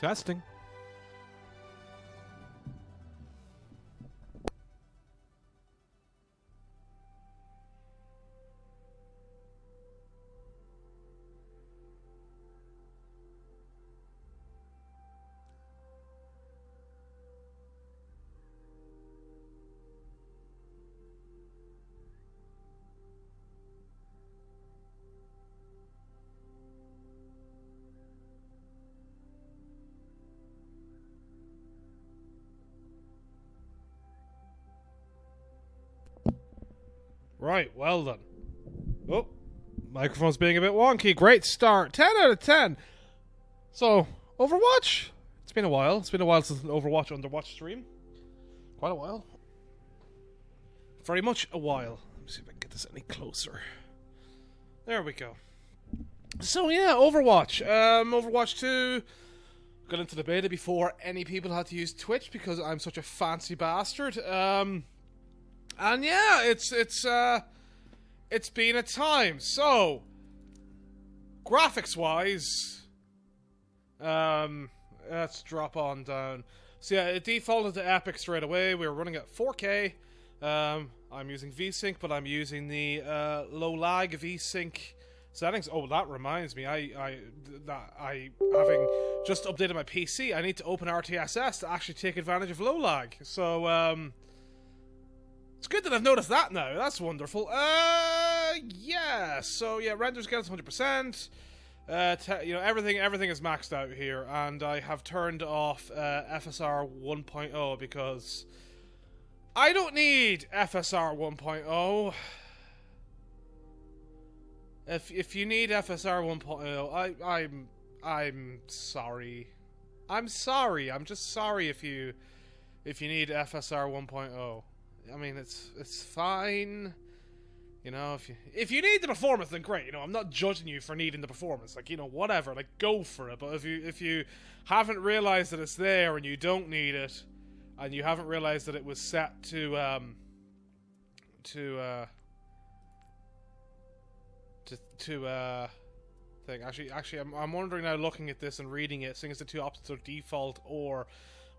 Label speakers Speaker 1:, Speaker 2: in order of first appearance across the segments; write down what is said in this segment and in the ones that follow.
Speaker 1: Testing. Right, well done. Oh, microphone's being a bit wonky. Great start. 10 out of 10. So, Overwatch? It's been a while. It's been a while since an Overwatch-Underwatch stream. Quite a while. Very much a while. Let me see if I can get this any closer. There we go. So yeah, Overwatch. Overwatch 2. Got into the beta before any people had to use Twitch because I'm such a fancy bastard. And yeah, it's been a time. So, graphics-wise, let's drop on down. So yeah, it defaulted to Epic straight away. We were running at 4K. I'm using VSync, but I'm using the low lag VSync settings. Oh, that reminds me, I having just updated my PC, I need to open RTSS to actually take advantage of low lag. So it's good that I've noticed that now. That's wonderful. Yeah. So yeah, render scale is 100%. You know, everything is maxed out here, and I have turned off FSR 1.0 because I don't need FSR 1.0. If you need FSR 1.0, I'm sorry. I'm sorry. I'm just sorry if you need FSR 1.0. I mean, it's fine. You know, if you need the performance, then great. You know, I'm not judging you for needing the performance. Like, you know, whatever. Like, go for it. But if you haven't realized that it's there and you don't need it, and you haven't realized that it was set to thing. Actually, I'm wondering now, looking at this and reading it, seeing as the two options are default or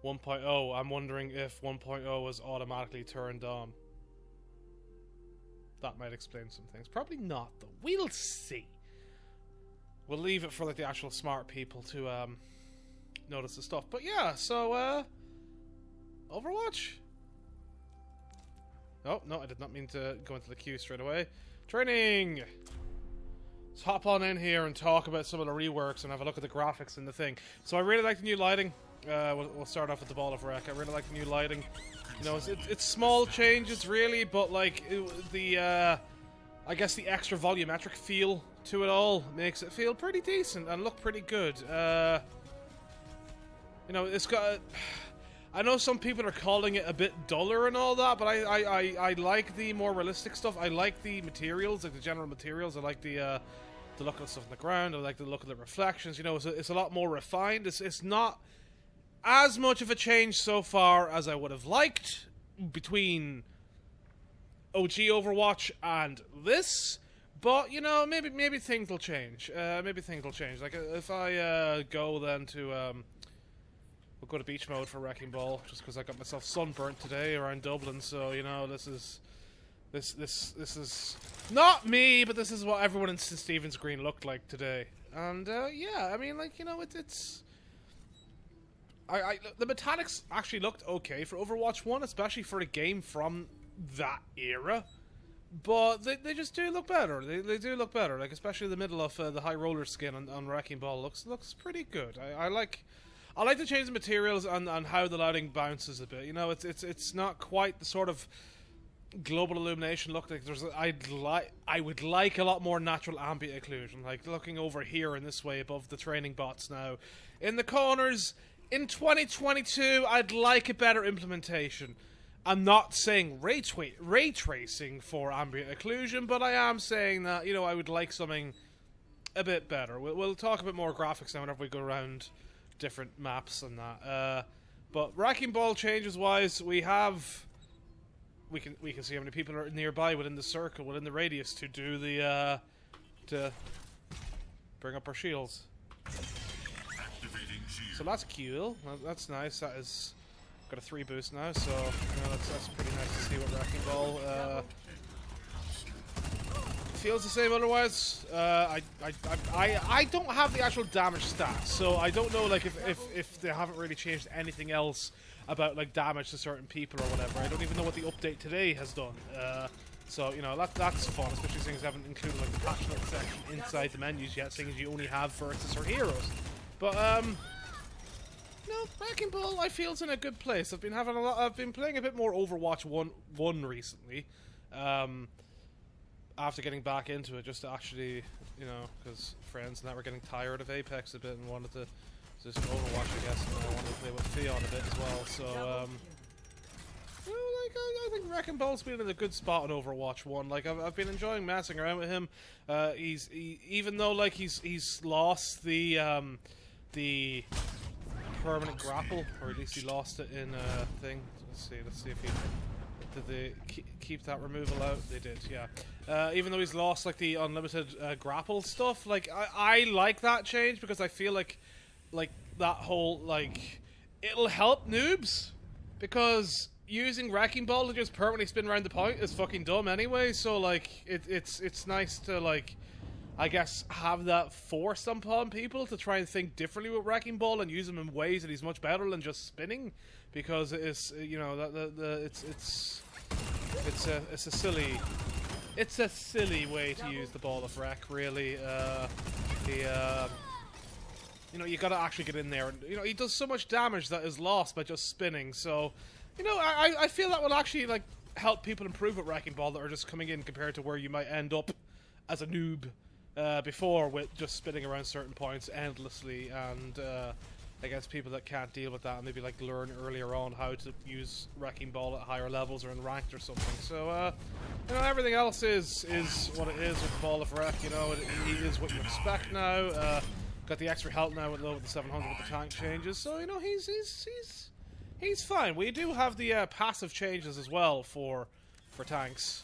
Speaker 1: 1.0, I'm wondering if 1.0 is automatically turned on. That might explain some things. Probably not, though. We'll see. We'll leave it for like the actual smart people to notice the stuff. But yeah, so Overwatch? Oh, no, I did not mean to go into the queue straight away. Training! Let's hop on in here and talk about some of the reworks and have a look at the graphics and the thing. So I really like the new lighting. We'll start off with the ball of wreck. I really like the new lighting. You know, it's small changes really, but like I guess the extra volumetric feel to it all makes it feel pretty decent and look pretty good. You know, it's got. I know some people are calling it a bit duller and all that, but I like the more realistic stuff. I like the materials, like the general materials. I like the look of the stuff on the ground. I like the look of the reflections. You know, it's a lot more refined. It's not as much of a change so far as I would have liked between OG Overwatch and this, but you know, maybe things will change. Maybe things will change. Like if I go then to we'll go to beach mode for Wrecking Ball, just because I got myself sunburnt today around Dublin. So you know, this is not me, but this is what everyone in St. Stephen's Green looked like today. And yeah, I mean, like, you know, it's. The mechanics actually looked okay for Overwatch 1, especially for a game from that era. But they just do look better. They do look better, like especially the middle of the high roller skin on Wrecking Ball looks pretty good. I like to change the materials and how the lighting bounces a bit. You know, it's not quite the sort of global illumination look like I would like a lot more natural ambient occlusion, like looking over here in this way above the training bots now in the corners. In 2022, I'd like a better implementation. I'm not saying ray tracing for ambient occlusion, but I am saying that, you know, I would like something a bit better. We'll talk a bit more graphics now whenever we go around different maps and that. But Wrecking Ball changes wise, we can see how many people are nearby within the circle, within the radius to do to bring up our shields.
Speaker 2: Activating
Speaker 1: So that's cool. That's nice. That is got a 3 boost now, so that's pretty nice to see what Wrecking Ball feels the same otherwise. I don't have the actual damage stats, so I don't know like if they haven't really changed anything else about like damage to certain people or whatever. I don't even know what the update today has done. So that's fun, especially since they haven't included like the patch note section inside the menus yet, seeing as you only have versus or heroes. But no, Wrecking Ball I feel's in a good place. I've been playing a bit more Overwatch 1 recently. After getting back into it, just to actually, because friends and that were getting tired of Apex a bit and wanted to just Overwatch, I guess, and I wanted to play with Theon a bit as well. So, I think Wrecking Ball's been in a good spot in Overwatch 1. Like, I've been enjoying messing around with him. Even though like he's lost the permanent grapple, or at least he lost it in a thing. Let's see if he. Did they keep that removal out? They did, yeah. Even though he's lost like the unlimited grapple stuff, like I like that change because I feel like that whole like it'll help noobs because using Wrecking Ball to just permanently spin around the point is fucking dumb anyway. So like it's nice to like I guess have that forced upon people to try and think differently with Wrecking Ball and use him in ways that he's much better than just spinning. Because it is, it's a silly way to use the Ball of Wreck. Really, you got to actually get in there, and he does so much damage that is lost by just spinning. So, I feel that will actually like help people improve at Wrecking Ball that are just coming in compared to where you might end up as a noob before with just spinning around certain points endlessly and. Against people that can't deal with that and maybe like learn earlier on how to use Wrecking Ball at higher levels or in ranked or something. So everything else is what it is with the Ball of Wreck. He is what you expect now. Got the extra health now with the 700 with the tank changes. So he's fine. We do have the passive changes as well for tanks,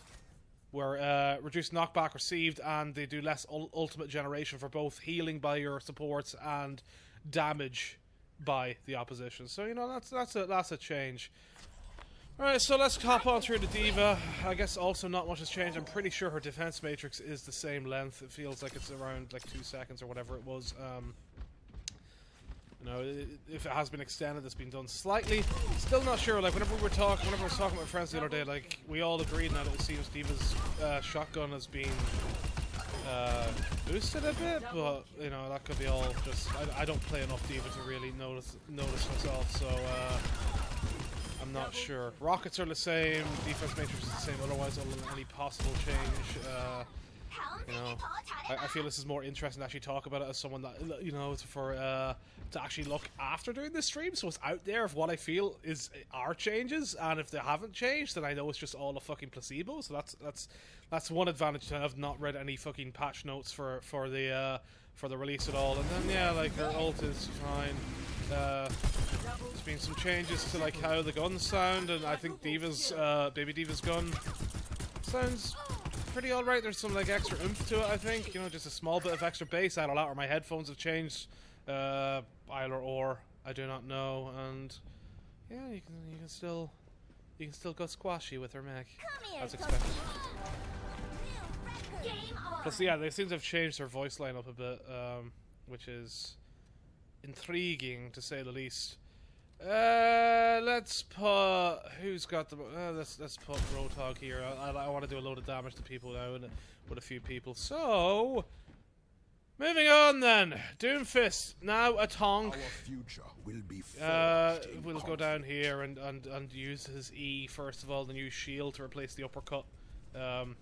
Speaker 1: where reduced knockback received and they do less ultimate generation for both healing by your supports and damage by the opposition. So that's a change. Alright, so let's hop on through the D.Va. I guess also not much has changed. I'm pretty sure her defense matrix is the same length. It feels like it's around like 2 seconds or whatever it was. If it has been extended, it's been done slightly. Still not sure. Like whenever I was talking with my friends the other day, like we all agreed that it seems D.Va's shotgun has been boosted a bit, but that could be all just I don't play enough D.Va to really notice myself, so I'm not sure. Rockets are the same, defense matrix is the same, otherwise other than any possible change. I feel this is more interesting to actually talk about it as someone that to actually look after doing this stream, so it's out there of what I feel are changes, and if they haven't changed, then I know it's just all a fucking placebo. So that's one advantage to have not read any fucking patch notes for the release at all. And then like her ult is fine. There's been some changes to like how the guns sound, and I think Baby D.Va's gun sounds pretty alright. There's some like extra oomph to it, I think. Just a small bit of extra bass. Either that or my headphones have changed. Either or, I do not know. And yeah, you can still go squashy with her mech as expected. Plus, yeah, they seem to have changed her voice line up a bit, which is intriguing to say the least. Let's put who's got the let's put Roadhog here. I want to do a load of damage to people now with a few people. So moving on then, Doomfist now a tonk.
Speaker 2: Our future will be
Speaker 1: we'll go down here and use his E first of all, then use shield to replace the uppercut. Come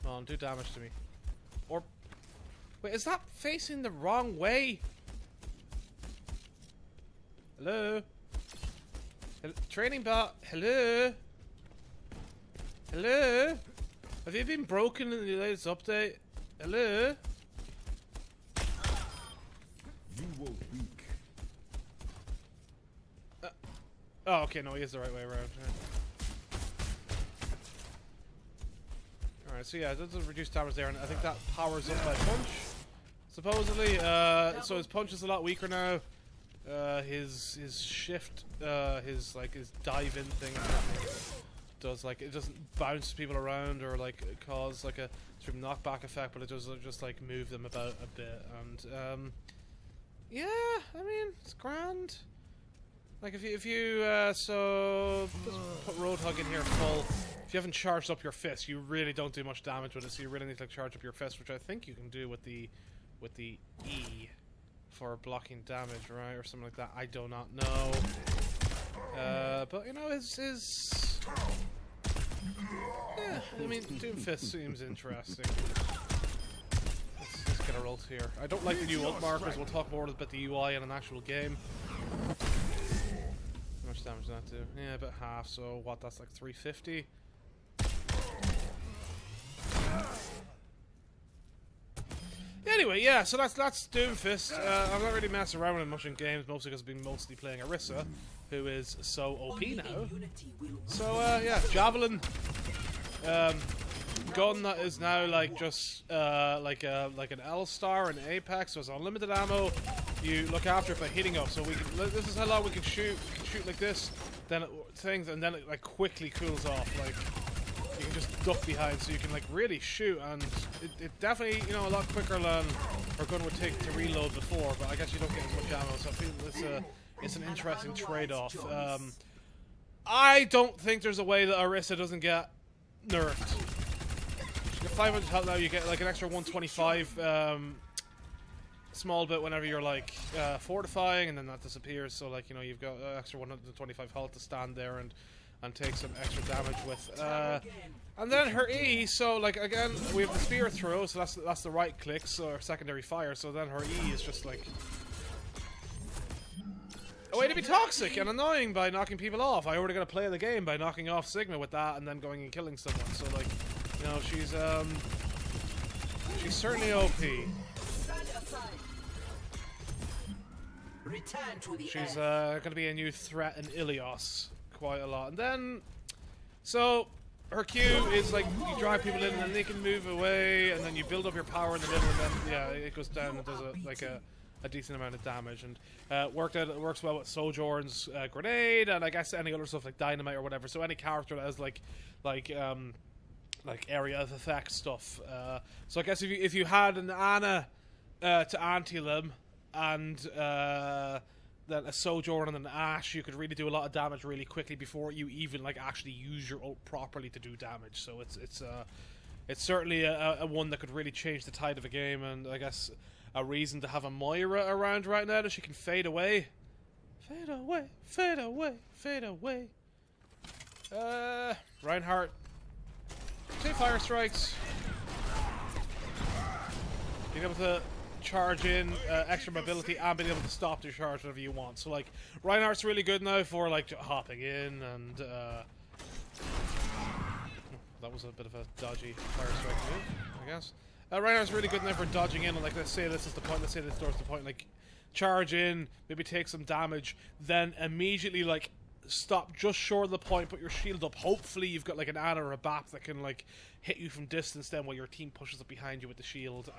Speaker 1: on, do damage to me. Or wait, is that facing the wrong way? Hello? Training bot, hello? Hello? Have you been broken in the latest update? Hello?
Speaker 2: You were weak.
Speaker 1: Oh, okay, no, he is the right way around. Alright, so yeah, it does reduce damage there, and I think that powers up by punch. supposedly. So his punch is a lot weaker now. His shift, his dive in thing does like, it doesn't bounce people around or like cause like a sort of knockback effect, but it does just like move them about a bit. And yeah, I mean, it's grand. Like if you so let's put Roadhog in here full. If you haven't charged up your fist, you really don't do much damage with it. So you really need to like charge up your fist, which I think you can do with the E for blocking damage, right, or something like that. I do not know. But you know, his yeah, I mean, Doomfist seems interesting. Let's get our ult here. I don't like the new ult markers. We'll talk more about the UI in an actual game. How much damage does that do? Yeah, about half. So what? That's like 350. Anyway, yeah, so that's Doomfist. I'm not really messing around with him much in games, mostly because I've been mostly playing Orisa, who is so OP now. So yeah, Javelin, gun that is now like just like an L star in Apex, so it's unlimited ammo. You look after it by hitting up. So we can, this is how long we can shoot. We can shoot like this, then and then it like quickly cools off. Like, you can just duck behind, so you can like really shoot, and it definitely, you know, a lot quicker than our gun would take to reload before. But I guess you don't get as much ammo, so I feel it's an interesting trade-off. I don't think there's a way that Orisa doesn't get nerfed. You get 500 health now. You get like an extra 125 small bit whenever you're like fortifying, and then that disappears. So like, you know, you've got extra 125 health to stand there and take some extra damage with. And then her E, so like again, we have the spear throw, so that's the right clicks or secondary fire. So then her E is just like a way to be toxic and annoying by knocking people off. I already got to play the game by knocking off Sigma with that and then going and killing someone. So like, you know, she's certainly OP. She's going to be a new threat in Ilios quite a lot. And then, so her Q is like, you drive people in and then they can move away, and then you build up your power in the middle, and then yeah, it goes down and does a decent amount of damage. And it works well with Sojourn's grenade, and I guess any other stuff like dynamite or whatever. So any character that has like area of effect stuff. So I guess if you had an Ana to anti them, and then a Sojourn and an Ashe, you could really do a lot of damage really quickly before you even like actually use your ult properly to do damage. So it's certainly a one that could really change the tide of a game, and I guess a reason to have a Moira around right now that she can fade away. Fade away, fade away, fade away. Reinhardt. 2 fire strikes. Being able to charge in extra mobility and being able to stop the charge whenever you want. So like, Reinhardt's really good now for like hopping in, and that was a bit of a dodgy fire strike move, I guess. Reinhardt's really good now for dodging in, and like, let's say this is the point, let's say this door's the point, like, charge in, maybe take some damage, then immediately like stop just short of the point, put your shield up. Hopefully you've got like an Ana or a BAP that can like hit you from distance then while your team pushes up behind you with the shield,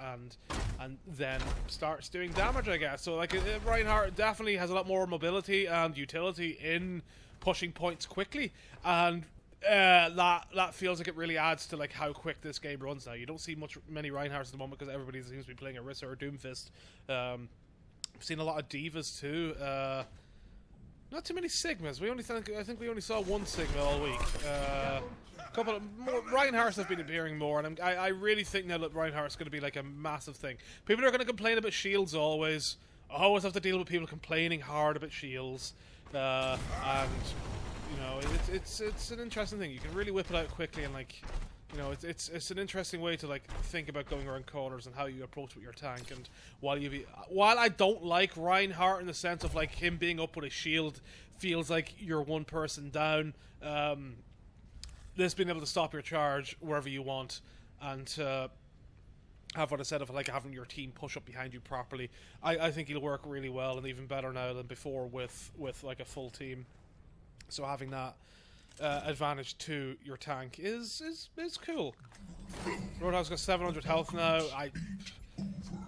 Speaker 1: and then starts doing damage, I guess. So like, Reinhardt definitely has a lot more mobility and utility in pushing points quickly, and that feels like it really adds to like how quick this game runs now. You don't see many Reinhardts at the moment because everybody seems to be playing Orisa or Doomfist. I've seen a lot of Divas too. Not too many Sigmas. I think we only saw one Sigma all week. A couple of more Reinhardts have been appearing more, and I really think now that Reinhardt's going to be like a massive thing. People are going to complain about shields always. I always have to deal with people complaining hard about shields, and you know, it's an interesting thing. You can really whip it out quickly, and like, you know, it's an interesting way to like think about going around corners and how you approach with your tank. And while I don't like Reinhardt in the sense of like him being up with a shield feels like you're one person down, this being able to stop your charge wherever you want and have what I said of like having your team push up behind you properly, I think he'll work really well, and even better now than before with like a full team. So having that advantage to your tank is cool. Roadhog's got 700 health now. I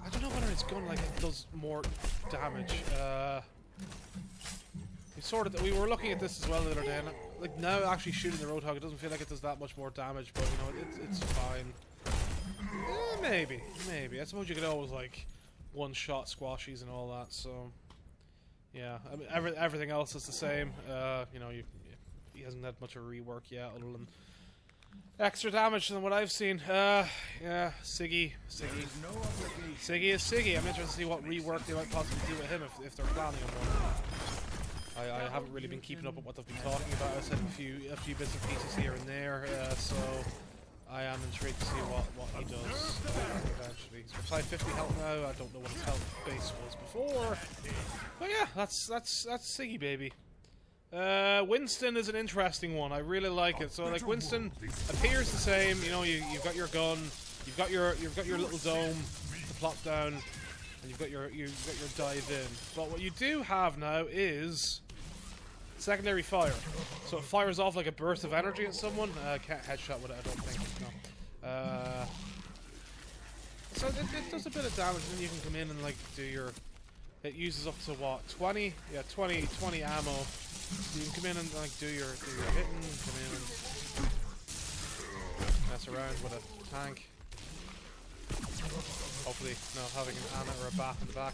Speaker 1: I don't know whether his gun like does more damage. We were looking at this as well the other day, and like now actually shooting the Roadhog, it doesn't feel like it does that much more damage, but you know it's fine. Maybe. I suppose you could always like one-shot squashies and all that. So yeah, I mean everything else is the same. You know, he hasn't had much of a rework yet, other than extra damage than what I've seen. Yeah, Siggy is Siggy. I'm interested to see what rework they might possibly do with him if they're planning on one. I haven't really been keeping up with what they've been talking about. I said a few bits and pieces here and there, so I am intrigued to see what he does eventually. He's got 550 health now. I don't know what his health base was before, but yeah, that's Siggy, baby. Winston is an interesting one. I really like it. So like Winston appears the same. You know, you've got your gun, you've got your little dome to plop down, and you've got your dive in. But what you do have now is secondary fire. So it fires off like a burst of energy at someone. Can't headshot with it, I don't think. No. So it does a bit of damage, and then you can come in and like do your. It uses up to what, 20? Yeah, 20 ammo. So you can come in and like do your hitting, come in and mess around with a tank. Hopefully not having an Anna or a bat in the back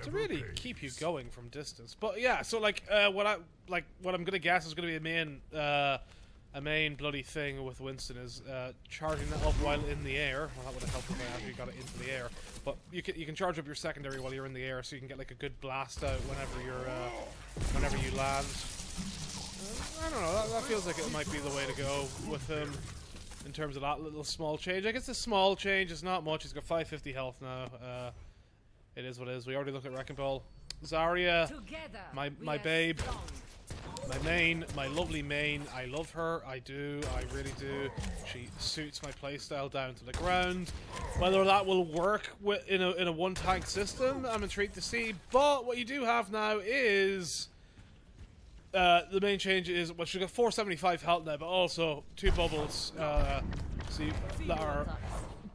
Speaker 1: to really keep you going from distance. But yeah, so like what I'm gonna guess is gonna be a main bloody thing with Winston is charging that up while in the air. Well, that would have helped if I actually got it into the air. But you can charge up your secondary while you're in the air, so you can get like a good blast out whenever you land. I don't know. That feels like it might be the way to go with him in terms of that little small change. I guess a small change. It's not much. He's got 550 health now. It is what it is. We already looked at Wrecking Ball. Zarya, my babe. My main, my lovely main, I love her, I do, I really do. She suits my playstyle down to the ground. Whether that will work in a one-tank system, I'm intrigued to see. But what you do have now is the main change is, well, she's got 475 health now, but also 2 bubbles.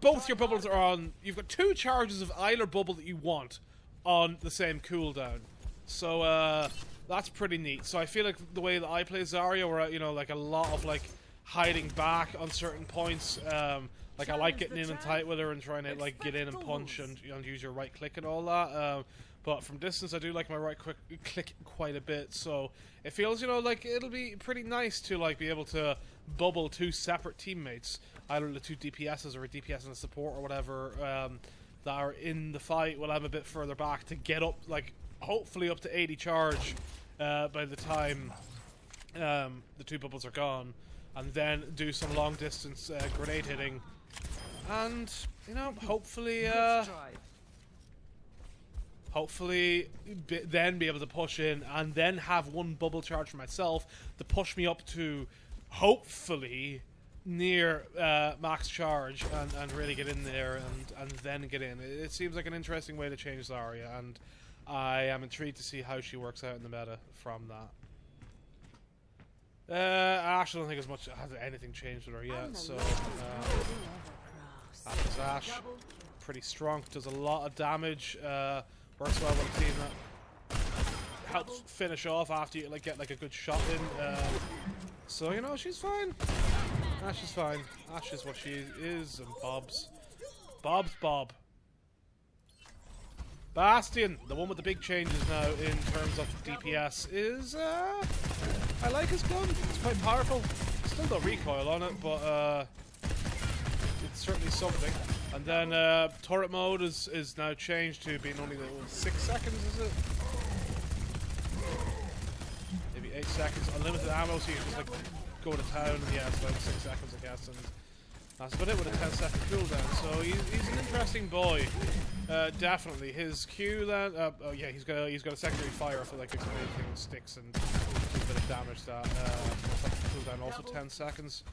Speaker 1: Both your bubbles are on. You've got 2 charges of either bubble that you want on the same cooldown. So that's pretty neat. So I feel like the way that I play Zarya, where you know, like a lot of like hiding back on certain points. Like I like getting in and tight with her and trying to like get in and punch and use your right click and all that. But from distance, I do like my right click quite a bit. So it feels, you know, like it'll be pretty nice to like be able to bubble 2 separate teammates, either the 2 DPSs or a DPS and a support or whatever, that are in the fight while I'm a bit further back to get up, like hopefully up to 80 charge by the time the 2 bubbles are gone, and then do some long distance grenade hitting, and you know, hopefully then be able to push in and then have 1 bubble charge for myself to push me up to hopefully near max charge and really get in there and then get in. It seems like an interesting way to change Zarya, and I am intrigued to see how she works out in the meta from that. I actually don't think as much has anything changed with her yet, so Ashe's Ashe, pretty strong, does a lot of damage, works well with a team that helps finish off after you like get like a good shot in. So you know, she's fine. Ashe is fine. Ashe is what she is, and Bob's Bob. Bastion, the one with the big changes now in terms of DPS, is I like his gun. It's quite powerful. Still no recoil on it, but it's certainly something. And then turret mode is now changed to being only 6 seconds, is it? Maybe 8 seconds. Unlimited ammo, so you can just like go to town, and yeah, it's about 6 seconds, I guess, and that's about it with a 10-second cooldown. So he's an interesting boy. Definitely. His Q then, oh yeah, he's got a secondary fire for like exploding sticks and a bit of damage. That cooldown also 10 seconds.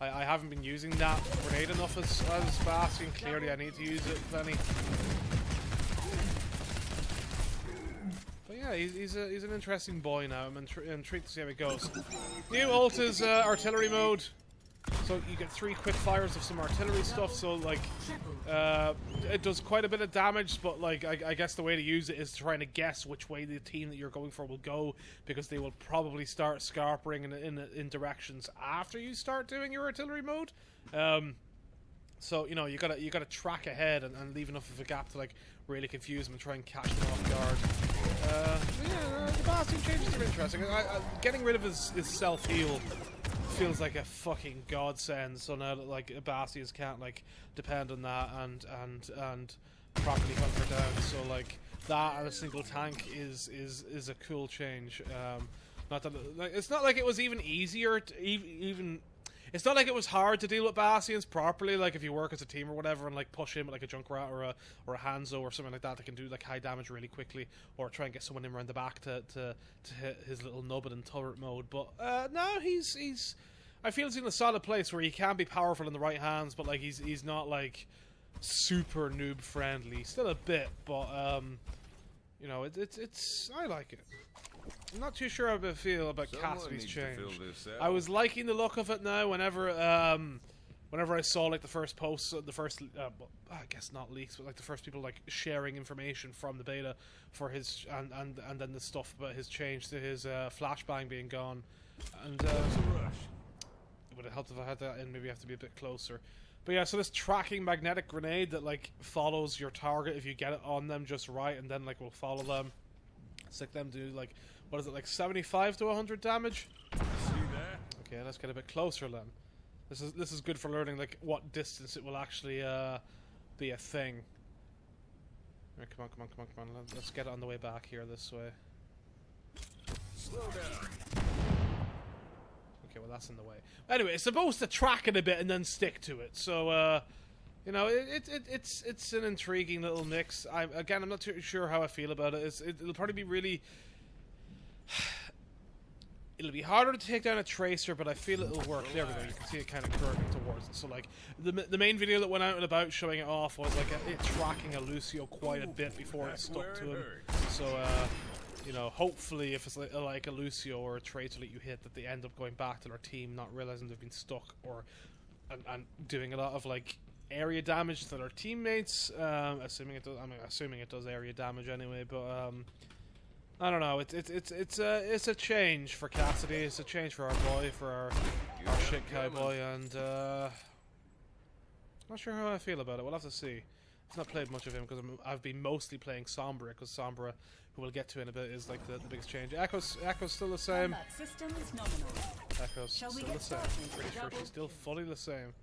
Speaker 1: I haven't been using that grenade enough as Bastion. Clearly I need to use it plenty. But yeah, he's an interesting boy now. I'm intrigued to see how it goes. New ult is artillery mode. So you get 3 quick fires of some artillery stuff, so like it does quite a bit of damage, but like I guess the way to use it is trying to guess which way the team that you're going for will go, because they will probably start scarpering in directions after you start doing your artillery mode. So you know you gotta track ahead and leave enough of a gap to like really confuse them and try and catch them off guard. Yeah, the Bastion changes are interesting. Getting rid of his self-heal feels like a fucking godsend. So now that like Bastions can't like depend on that and properly hunt her down. So like that and a single tank is a cool change. Not that like, it's not like it was even easier to even. It's not like it was hard to deal with Bastions properly, like if you work as a team or whatever and like push in with like a Junkrat or a Hanzo or something like that can do like high damage really quickly, or try and get someone in around the back to hit his little nubbin in turret mode. But no, he's I feel he's in a solid place where he can be powerful in the right hands, but like he's not like super noob friendly. Still a bit, but you know, it's I like it. I'm not too sure how I feel about Cassidy's change. I was liking the look of it now. Whenever I saw like the first posts, the first I guess not leaks, but like the first people like sharing information from the beta for his and then the stuff about his change to his flashbang being gone, and it would have helped if I had that in. Maybe I have to be a bit closer. But yeah, so this tracking magnetic grenade that like follows your target if you get it on them just right, and then like will follow them. Stick them do like, what is it, like 75 to 100 damage?
Speaker 2: See there?
Speaker 1: Okay, let's get a bit closer then. This is good for learning like what distance it will actually be a thing. Right, come on. Let's get it on the way back here this way.
Speaker 2: Slow down.
Speaker 1: Okay, well that's in the way. Anyway, it's supposed to track it a bit and then stick to it. So you know, it's an intriguing little mix. I'm not too sure how I feel about it. It'll probably be really. It'll be harder to take down a tracer, but I feel it'll work. There we go. You can see it kind of curving towards it. So like the main video that went out and about showing it off was like it tracking a Lucio quite a bit before it stuck to him. So you know, hopefully if it's like a Lucio or a tracer that you hit, that they end up going back to their team, not realizing they've been stuck, or and doing a lot of like area damage to their teammates. Assuming it does. I mean, assuming it does area damage anyway. But I don't know. It's a change for Cassidy. It's a change for our boy, for our shit cowboy, and not sure how I feel about it. We'll have to see. I've not played much of him because I've been mostly playing Sombra, because Sombra, who we'll get to in a bit, is like the biggest change. Echo's still the same. Echo's still the same. Pretty sure she's still fully the same.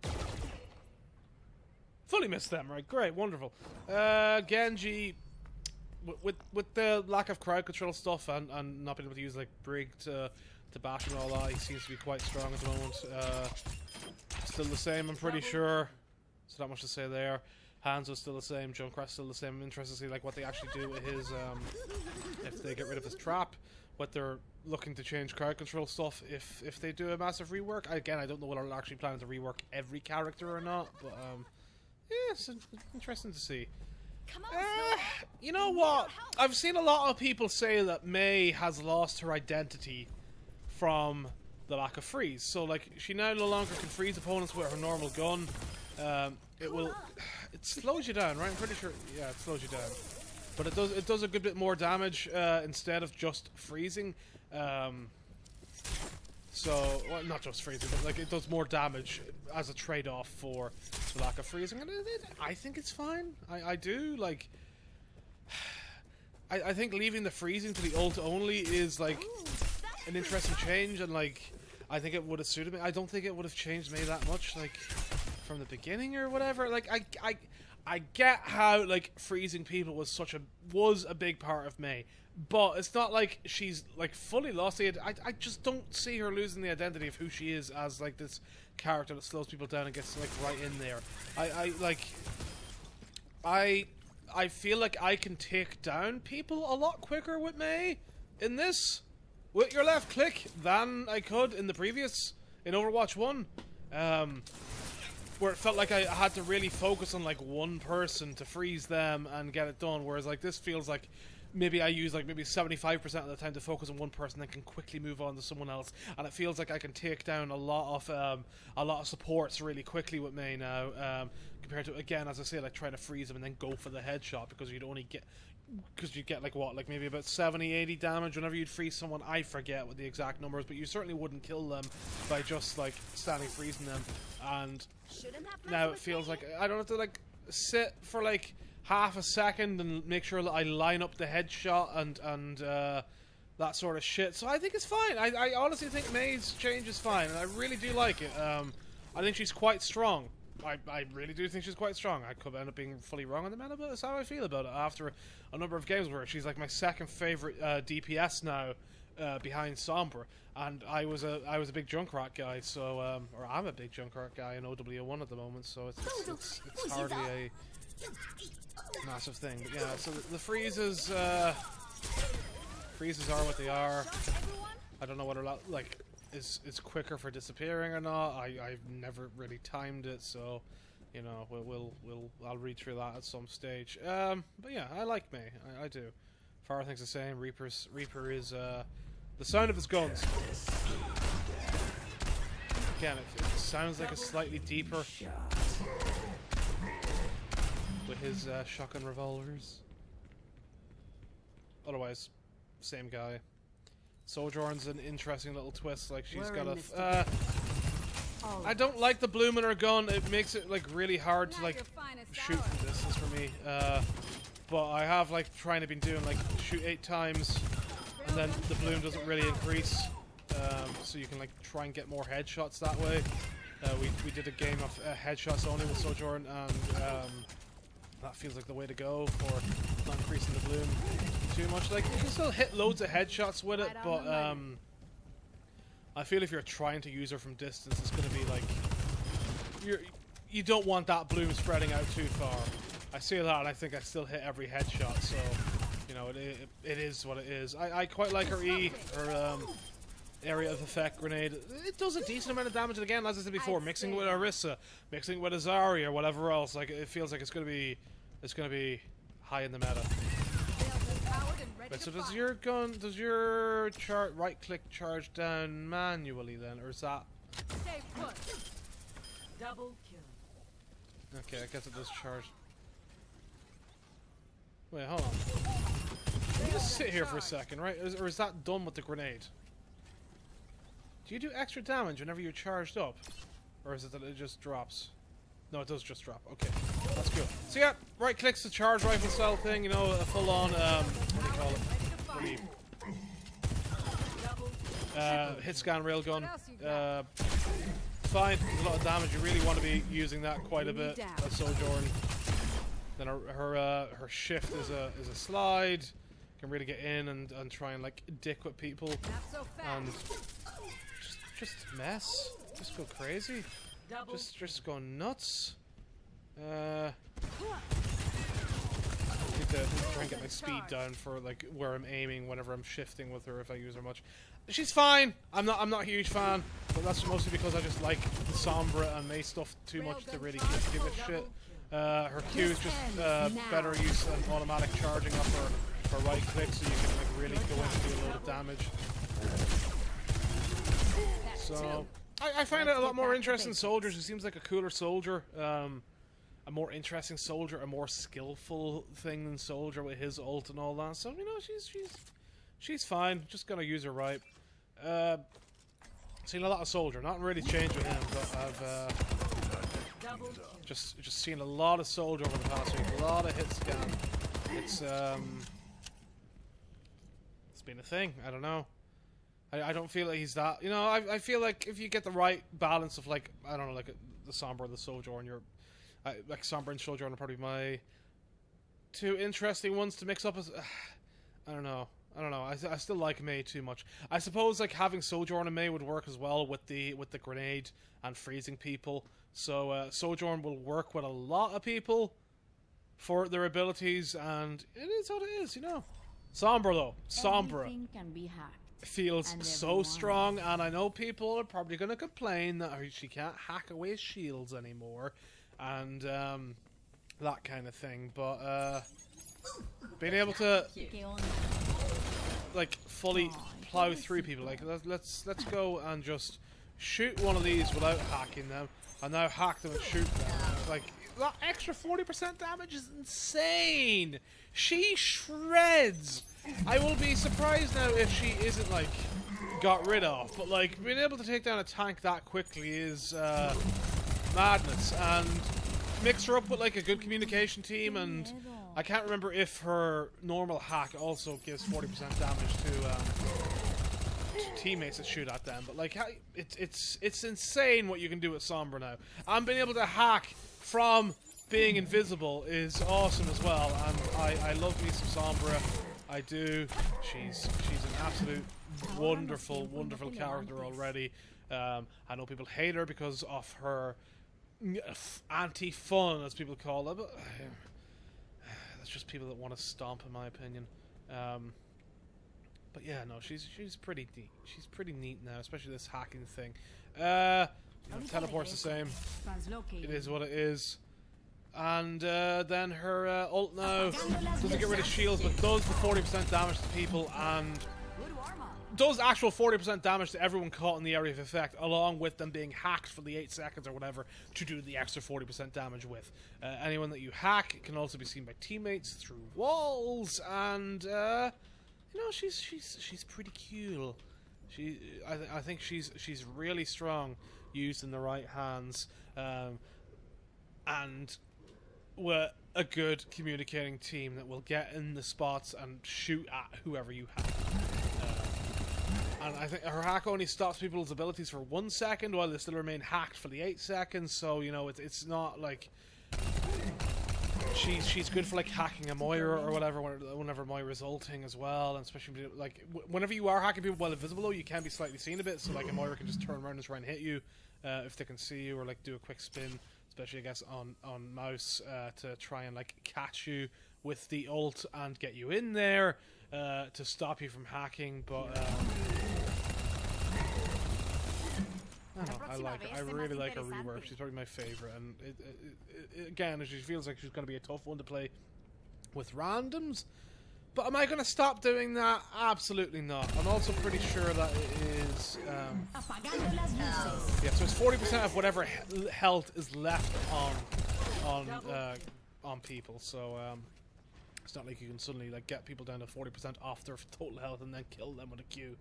Speaker 1: Fully missed them, right? Great, wonderful. Genji, with the lack of crowd control stuff and not being able to use like Brig to bash and all that, he seems to be quite strong at the moment. Still the same, I'm pretty sure. So not much to say there. Hanzo's still the same. Junkrat's still the same. I'm interested to see like what they actually do with his if they get rid of his trap. What they're looking to change crowd control stuff if they do a massive rework. Again, I don't know whether they're actually planning to rework every character or not, but yeah, it's interesting to see. You know what? I've seen a lot of people say that Mei has lost her identity from the lack of freeze. So like, she now no longer can freeze opponents with her normal gun. It slows you down, right? I'm pretty sure. Yeah, it slows you down, but it does a good bit more damage instead of just freezing. So, well, not just freezing, but like it does more damage as a trade-off for the lack of freezing, and I think it's fine. I do like. I think leaving the freezing to the ult only is like an interesting change, and like I think it would have suited me. I don't think it would have changed me that much, like from the beginning or whatever. Like I get how like freezing people was a big part of Mei, but it's not like she's like fully lost it. I just don't see her losing the identity of who she is as like this character that slows people down and gets like right in there. I feel like I can take down people a lot quicker with Mei in this with your left click than I could in the previous in Overwatch 1. Where it felt like I had to really focus on like one person to freeze them and get it done, whereas like this feels like maybe I use like maybe 75% of the time to focus on one person, then can quickly move on to someone else, and it feels like I can take down a lot of supports really quickly with Mei now, compared to, again, as I say, like trying to freeze them and then go for the headshot, because you get like what, like maybe about 70-80 damage whenever you'd freeze someone. I forget what the exact numbers, but you certainly wouldn't kill them by just like standing freezing them. And now it feels like I don't have to like sit for like half a second and make sure that I line up the headshot and that sort of shit. So I think it's fine. I honestly think Mei's change is fine, and I really do like it. I think she's quite strong. I really do think she's quite strong. I could end up being fully wrong on the meta, but that's how I feel about it after a number of games where she's like my second favorite DPS now, behind Sombra. And I was a big Junkrat guy, so or I'm a big Junkrat guy in OW1 at the moment, so it's hardly a massive thing. But yeah, so the freezes are what they are. I don't know whether like is quicker for disappearing or not. I've never really timed it, so you know I'll read through that at some stage. But yeah, I like Mei. I do. Farah thinks the same. Reaper is the sound of his guns. Again, it sounds like a slightly deeper with his shotgun revolvers. Otherwise, same guy. Sojourn's an interesting little twist. Like she's got a. I don't like the bloom in her gun. It makes it like really hard to like shoot from distance for me. But I have like been doing like shoot 8 times, and then the bloom doesn't really increase. So you can like try and get more headshots that way. We did a game of headshots only with Sojourn, and that feels like the way to go for not increasing the bloom too much. Like you can still hit loads of headshots with it, but I feel if you're trying to use her from distance, it's going to be like you don't want that bloom spreading out too far. I see that, and I think I still hit every headshot. So you know it is what it is. I quite like her E, her area of effect grenade. It does a decent amount of damage, and again, as I said before, mixing with Orisa, mixing with Azari or whatever else, like it feels like it's gonna be high in the meta. Right, so does your right click charge down manually then, or is that?
Speaker 3: Stay put. Double kill.
Speaker 1: Okay, I guess it does charge. Wait, hold on. Let me just sit here for a second, right? Or is that done with the grenade? Do you do extra damage whenever you're charged up? Or is it that it just drops? No, it does just drop. Okay, that's cool. So yeah, right clicks the charge rifle style thing, you know, a full on, what do you call it? Hit scan railgun. Fine, there's a lot of damage. You really want to be using that quite a bit as Sojourn. Then her shift is a slide. Can really get in and try and like dick with people. And just mess. Just go crazy. Just go nuts. Need to try and get my speed down for like where I'm aiming whenever I'm shifting with her if I use her much. She's fine. I'm not a huge fan, but that's mostly because I just like the Sombra and Mei stuff too much to really give a shit. Her Q is just better use and automatic charging up her right click, so you can like really go in and do a load of damage. So I find it a lot more interesting soldiers. He seems like a cooler soldier, a more interesting soldier, a more skillful thing than soldier with his ult and all that. So you know she's fine. Just gonna use her right. Seen a lot of soldier. Not really changed with him, but I've just seen a lot of soldier over the past week. A lot of hit scan. It's been a thing. I don't know. I don't feel like he's that. You know, I feel like if you get the right balance of like, I don't know, like the Sombra and the Sojourn, like Sombra and Sojourn are probably my 2 interesting ones to mix up. As I don't know. I still like Mei too much. I suppose like having Sojourn and Mei would work as well with the grenade and freezing people. So Sojourn will work with a lot of people for their abilities, and it is what it is, you know. Sombra though, Sombra
Speaker 3: can be hacked.
Speaker 1: Feels so strong, and I know people are probably going to complain that she can't hack away shields anymore, and that kind of thing. But being able to like fully plow through people. Like let's go and just shoot one of these without hacking them, and now hack them and shoot them. Like that extra 40% damage is insane. She shreds. I will be surprised now if she isn't like got rid of, but like being able to take down a tank that quickly is madness. And mix her up with like a good communication team, and I can't remember if her normal hack also gives 40% damage to teammates that shoot at them. But like it's insane what you can do with Sombra now. And being able to hack from being invisible is awesome as well. And I love me some Sombra. I do. She's an absolute wonderful character already. I know people hate her because of her anti-fun, as people call it, but that's just people that want to stomp, in my opinion. But yeah, no, she's pretty neat. She's pretty neat now, especially this hacking thing. You know, teleport's the same. It is what it is. And then her ult now doesn't get rid of shields, but does the 40% damage to people, and does actual 40% damage to everyone caught in the area of effect, along with them being hacked for the 8 seconds or whatever to do the extra 40% damage with. Anyone that you hack can also be seen by teammates through walls, and you know, she's pretty cool. I think she's really strong used in the right hands, and we're a good communicating team that will get in the spots and shoot at whoever you have. And I think her hack only stops people's abilities for 1 second while they still remain hacked for the 8 seconds, so you know it's not like she's good for like hacking a Moira or whatever whenever Moira's ulting as well, and especially like whenever you are hacking people while invisible though, you can be slightly seen a bit, so like a Moira can just turn around and try and hit you if they can see you, or like do a quick spin, especially I guess on mouse to try and like catch you with the ult and get you in there to stop you from hacking. But I really like her rework. She's probably my favorite, and again, she feels like she's going to be a tough one to play with randoms. But am I going to stop doing that? Absolutely not. I'm also pretty sure that it is yeah, so it's 40% of whatever health is left on people. So it's not like you can suddenly like get people down to 40% off their total health and then kill them with a Q,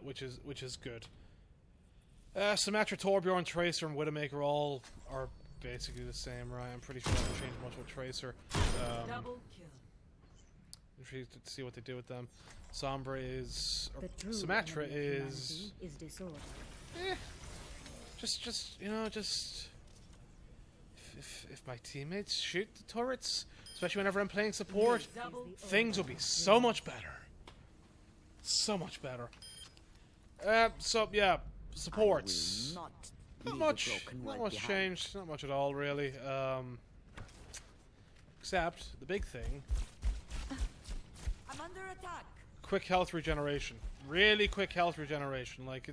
Speaker 1: which is good. Symmetra, Torbjorn, Tracer, and Widowmaker all are basically the same, right? I'm pretty sure I haven't changed much with Tracer.
Speaker 3: Double kill.
Speaker 1: Intrigued to see what they do with them. Sombra is... Symmetra is... Just, you know, just... If my teammates shoot the turrets, especially whenever I'm playing support, things will be so much better. So much better. So, yeah. Supports. Not much changed. Not much at all, really. Except the big thing.
Speaker 3: I'm under attack.
Speaker 1: Quick health regeneration. Really quick health regeneration. Like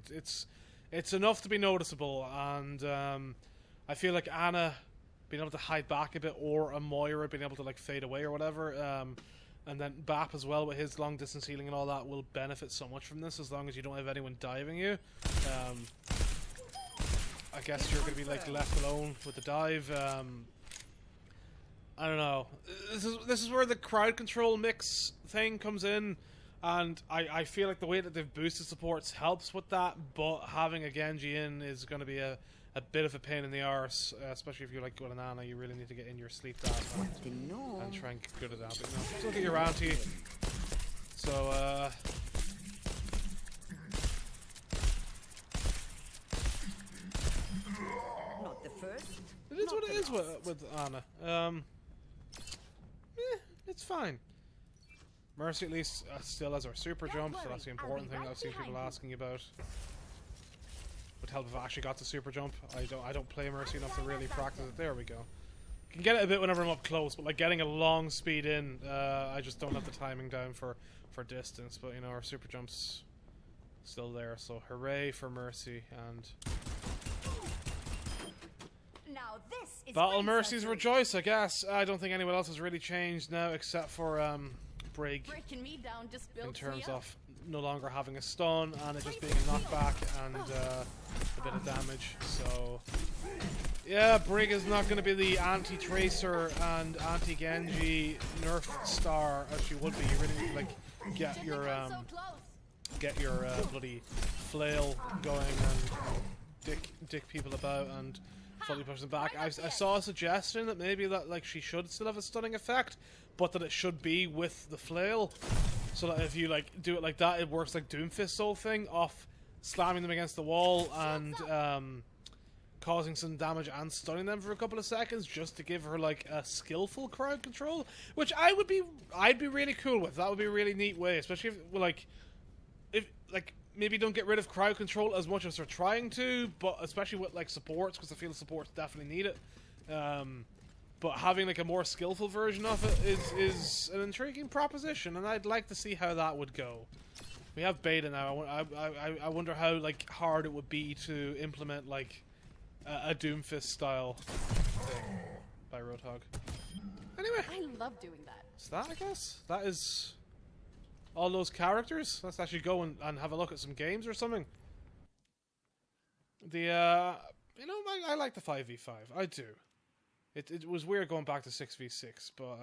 Speaker 1: it's enough to be noticeable, and I feel like Anna being able to hide back a bit, or a Moira being able to like fade away or whatever. And then Bap as well with his long distance healing and all that will benefit so much from this, as long as you don't have anyone diving you. I guess you're going to be like left alone with the dive. I don't know. This is where the crowd control mix thing comes in, and I feel like the way that they've boosted supports helps with that, but having a Genji in is going to be a bit of a pain in the arse, especially if you like going Ana. You really need to get in your sleep that and try and get good at that. But no, still get your anti. So
Speaker 3: Not the first.
Speaker 1: it is what it is with Ana. It's fine. Mercy at least still has our super jump, so that's the important thing that I've seen people asking about. Would help if I actually got the super jump. I don't play Mercy enough to really practice it. There we go. Can get it a bit whenever I'm up close, but like getting a long speed in, I just don't have the timing down for distance. But you know, our super jump's still there, so hooray for Mercy. And
Speaker 3: Now this
Speaker 1: Battle Mercies rejoice, I guess. I don't think anyone else has really changed now except for Brig
Speaker 4: Breaking me down just
Speaker 1: in
Speaker 4: builds
Speaker 1: terms
Speaker 4: me up.
Speaker 1: of no longer having a stun and it just being a knockback and a bit of damage. So yeah, Brig is not going to be the anti-Tracer and anti-Genji nerf star as she would be. You really need to like get your bloody flail going and dick people about and fully push them back. I saw a suggestion that maybe that like she should still have a stunning effect, but that it should be with the flail, so that if you like do it like that, it works like Doomfist's whole thing off slamming them against the wall and causing some damage and stunning them for a couple of seconds, just to give her like a skillful crowd control, which I'd be really cool with. That would be a really neat way, especially if maybe don't get rid of crowd control as much as they're trying to, but especially with like supports, because I feel supports definitely need it. But having like a more skillful version of it is an intriguing proposition, and I'd like to see how that would go. We have beta now. I wonder how like hard it would be to implement like a Doomfist style thing by Roadhog. Anyway,
Speaker 4: I love doing that.
Speaker 1: so that I guess that is all those characters. Let's actually go and have a look at some games or something. The I like the 5v5. I do. It was weird going back to 6v6, but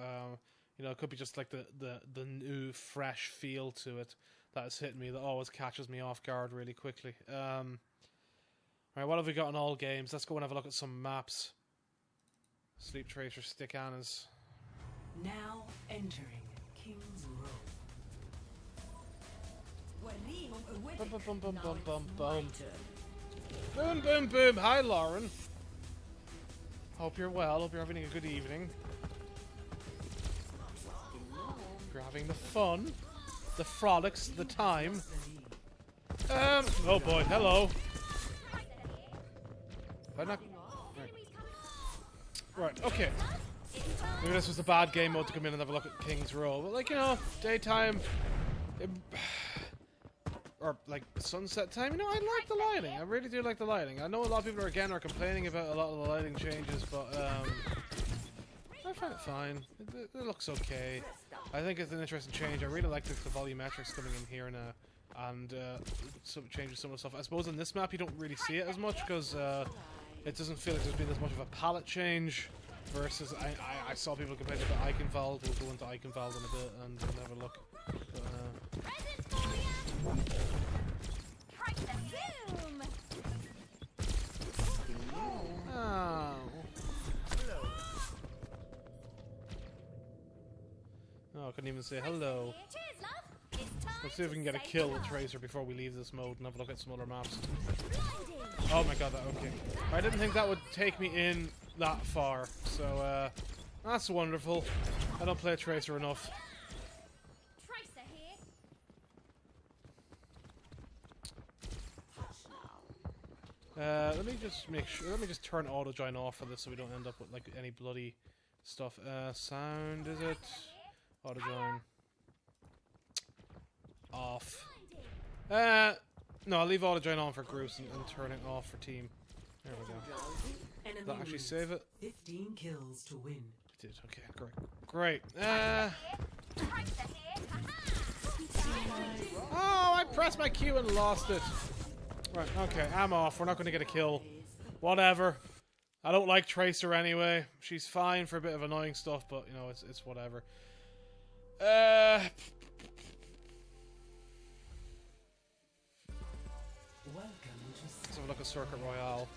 Speaker 1: it could be just like the new fresh feel to it that has hit me, that always catches me off guard really quickly. Alright, what have we got in all games? Let's go and have a look at some maps. Sleep Tracer, Stick Annas.
Speaker 5: Now entering King's Row.
Speaker 1: Bum bum bum bum bum bum. Boom boom boom. Hi Lauren. Hope you're well. Hope you're having a good evening. Hope you're having the fun, the frolics, the time. Oh boy. Hello. Why not? Right. Okay. Maybe this was a bad game mode to come in and have a look at King's Row, but like daytime. Or like sunset time, I like the lighting. I really do like the lighting. I know a lot of people are complaining about a lot of the lighting changes, but I find it fine. It looks okay. I think it's an interesting change. I really like the volumetrics coming in here now, and changes some of the stuff. I suppose on this map you don't really see it as much because it doesn't feel like there's been as much of a palette change. Versus, I saw people complaining about Eichenwald. We'll go into Eichenwald in a bit and have a look. But, Oh, I couldn't even say hello. Let's see if we can get a kill with Tracer before we leave this mode and have a look at some other maps. Oh my god, okay. I didn't think that would take me in that far, so that's wonderful. I don't play Tracer enough. Let me just make sure. Let me just turn auto join off for this so we don't end up with like any bloody stuff. Sound, is it? Auto join off. No, I'll leave auto join on for groups and turn it off for team. There we go. Did that actually save it?
Speaker 5: 15 kills to win.
Speaker 1: It did. Okay, great. Oh, I pressed my Q and lost it. Right, okay, I'm off. We're not going to get a kill. Whatever. I don't like Tracer anyway. She's fine for a bit of annoying stuff, but, it's whatever.
Speaker 5: Welcome
Speaker 1: Let's have a look at Circuit Royale.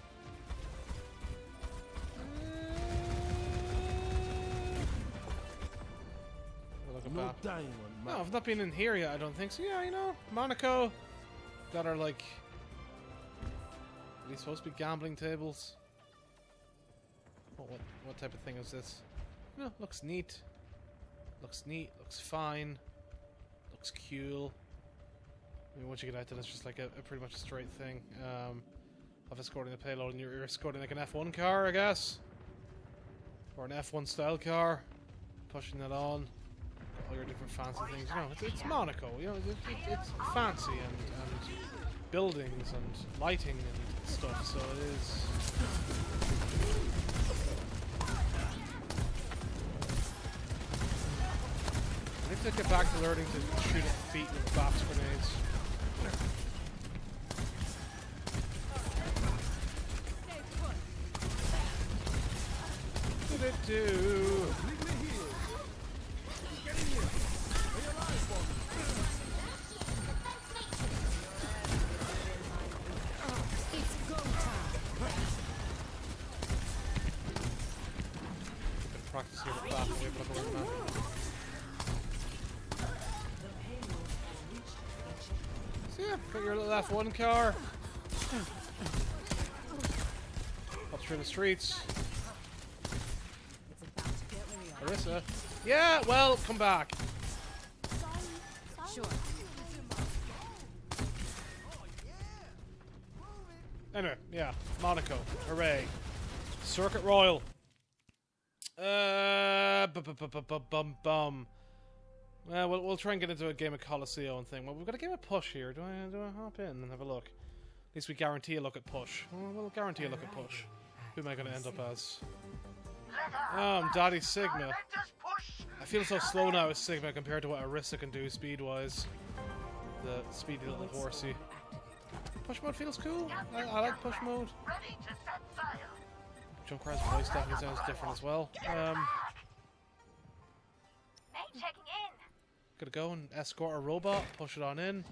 Speaker 2: No dying on
Speaker 1: No, I've not been in here yet, I don't think so. Yeah, Monaco. Got our, like... Are these supposed to be gambling tables? Oh, what type of thing is this? No, looks neat. Looks neat, looks fine. Looks cool. I mean, once you get out to this, it's just like a pretty much a straight thing. Of escorting the payload, and you're escorting like an F1 car, I guess? Or an F1 style car. Pushing that on. All your different fancy things. It's Monaco, it's fancy and buildings and lighting and stuff, so it is. need to get back to learning to shoot at feet with BAPS grenades. What did it do? Practice here with that. So yeah, got your little F1 car. Up through the streets. Marissa. Yeah, well, come back.
Speaker 4: Sure.
Speaker 1: Anyway, yeah, Monaco. Hooray. Circuit Royal. Bum. Well, we'll try and get into a game of Colosseo and thing. Well, we've got a game of Push here. Do I hop in and have a look? At least we guarantee a look at Push. We'll guarantee a look at Push. Who am I going to end up as? I'm Daddy Sigma. I feel so slow now as Sigma compared to what Arissa can do speed-wise. The speedy little horsey. Push mode feels cool. I like push mode. Junkrat's voice definitely sounds different as well. Gotta go and escort a robot, push it on in,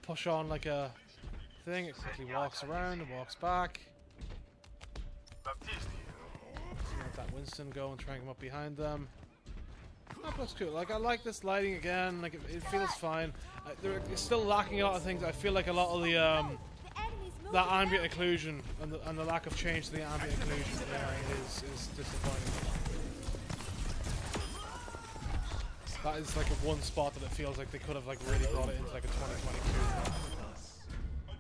Speaker 1: push on like a thing, it quickly walks around and walks back. Let that Winston go and try and come up behind them. That looks cool. Like, I like this lighting again, like it feels fine. It's still lacking a lot of things. I feel like a lot of the that ambient occlusion and the lack of change to the ambient occlusion is disappointing. That is like a one spot that it feels like they could have like really brought it into like a 2022.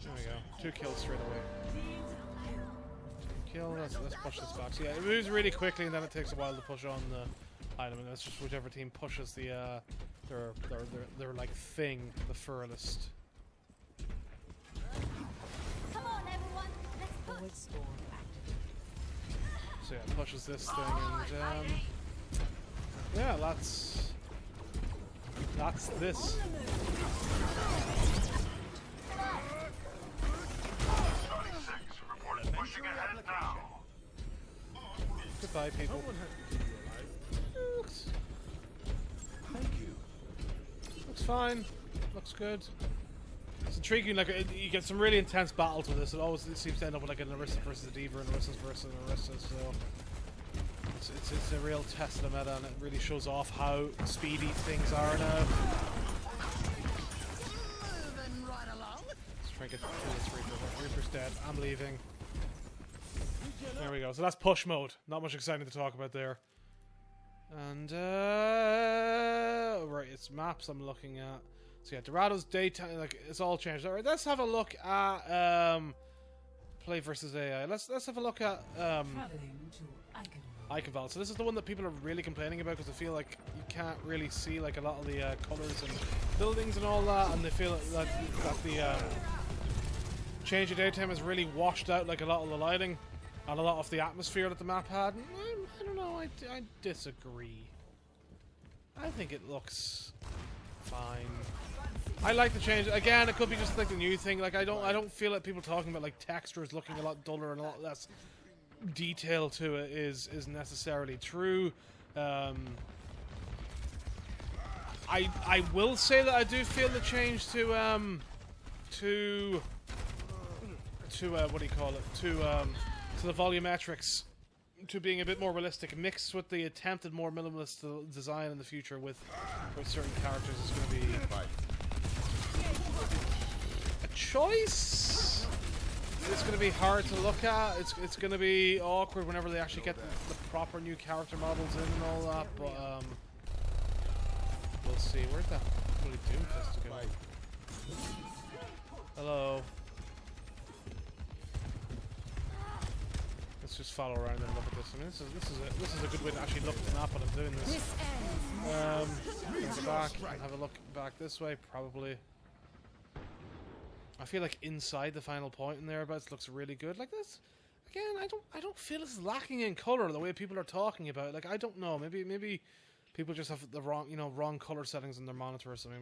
Speaker 1: There we go. 2 kills straight away. 2 kill. Let's push this back. So yeah, it moves really quickly and then it takes a while to push on the item, and that's just whichever team pushes the their like thing the furthest. So yeah, it pushes this thing and yeah, that's this. Goodbye, people. Looks fine. Looks good. It's intriguing. Like you get some really intense battles with this. It always seems to end up with like an Arissa versus a Diva and Arissa's versus an Arissa. So it's a real test of the meta, and it really shows off how speedy things are now. Let's try and get through this Reaper. Reaper's dead. I'm leaving. There we go. So that's push mode. Not much exciting to talk about there. And right, it's maps I'm looking at. So yeah, Dorado's daytime, like it's all changed. Alright, let's have a look at play versus AI. Let's have a look at Eichenwald. So this is the one that people are really complaining about because I feel like you can't really see like a lot of the colours and buildings and all that, and they feel that the change of daytime has really washed out like a lot of the lighting and a lot of the atmosphere that the map had. And I don't know, I disagree. I think it looks fine. I like the change. Again, it could be just like the new thing. Like I don't feel like people talking about like textures looking a lot duller and a lot less detail to it is necessarily true. I will say that I do feel the change to what do you call it? To the volumetrics, to being a bit more realistic, mixed with the attempted more minimalist design in the future with certain characters is going to be a choice. It's going to be hard to look at. It's going to be awkward whenever they actually get the proper new character models in and all that. But we'll see. Where's that bloody Doomfist go? Hello. Let's just follow around and look at this. I mean, this is a good way to actually look at the map when I'm doing this. Go back and have a look back this way, probably. I feel like inside the final point and thereabouts looks really good. Like this, again, I don't feel it's lacking in color the way people are talking about it. Like I don't know, maybe people just have the wrong color settings on their monitor or something.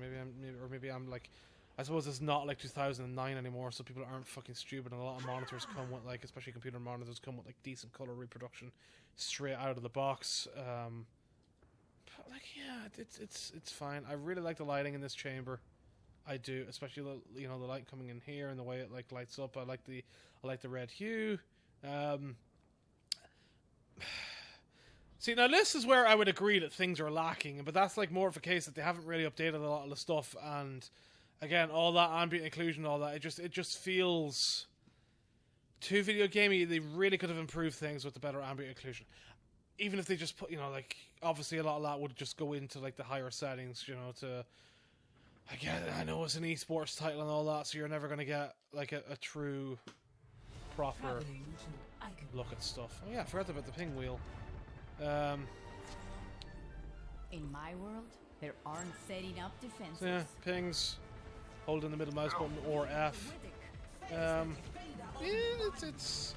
Speaker 1: Maybe I'm like, I suppose it's not like 2009 anymore, so people aren't fucking stupid. And a lot of monitors come with like, especially computer monitors, come with like decent color reproduction straight out of the box. But like, yeah, it's fine. I really like the lighting in this chamber. I do, especially the light coming in here and the way it like lights up. I like the red hue. See, now this is where I would agree that things are lacking, but that's like more of a case that they haven't really updated a lot of the stuff, and again, all that ambient occlusion, all that, it just feels too video gamey. They really could have improved things with the better ambient occlusion. Even if they just put, like, obviously a lot of that would just go into like the higher settings, to, I know it's an esports title and all that, so you're never going to get like a true proper look at stuff. Oh yeah, I forgot about the ping wheel.
Speaker 4: In my world, there aren't setting up defenses.
Speaker 1: So yeah, pings, holding the middle mouse button or F. Yeah, it's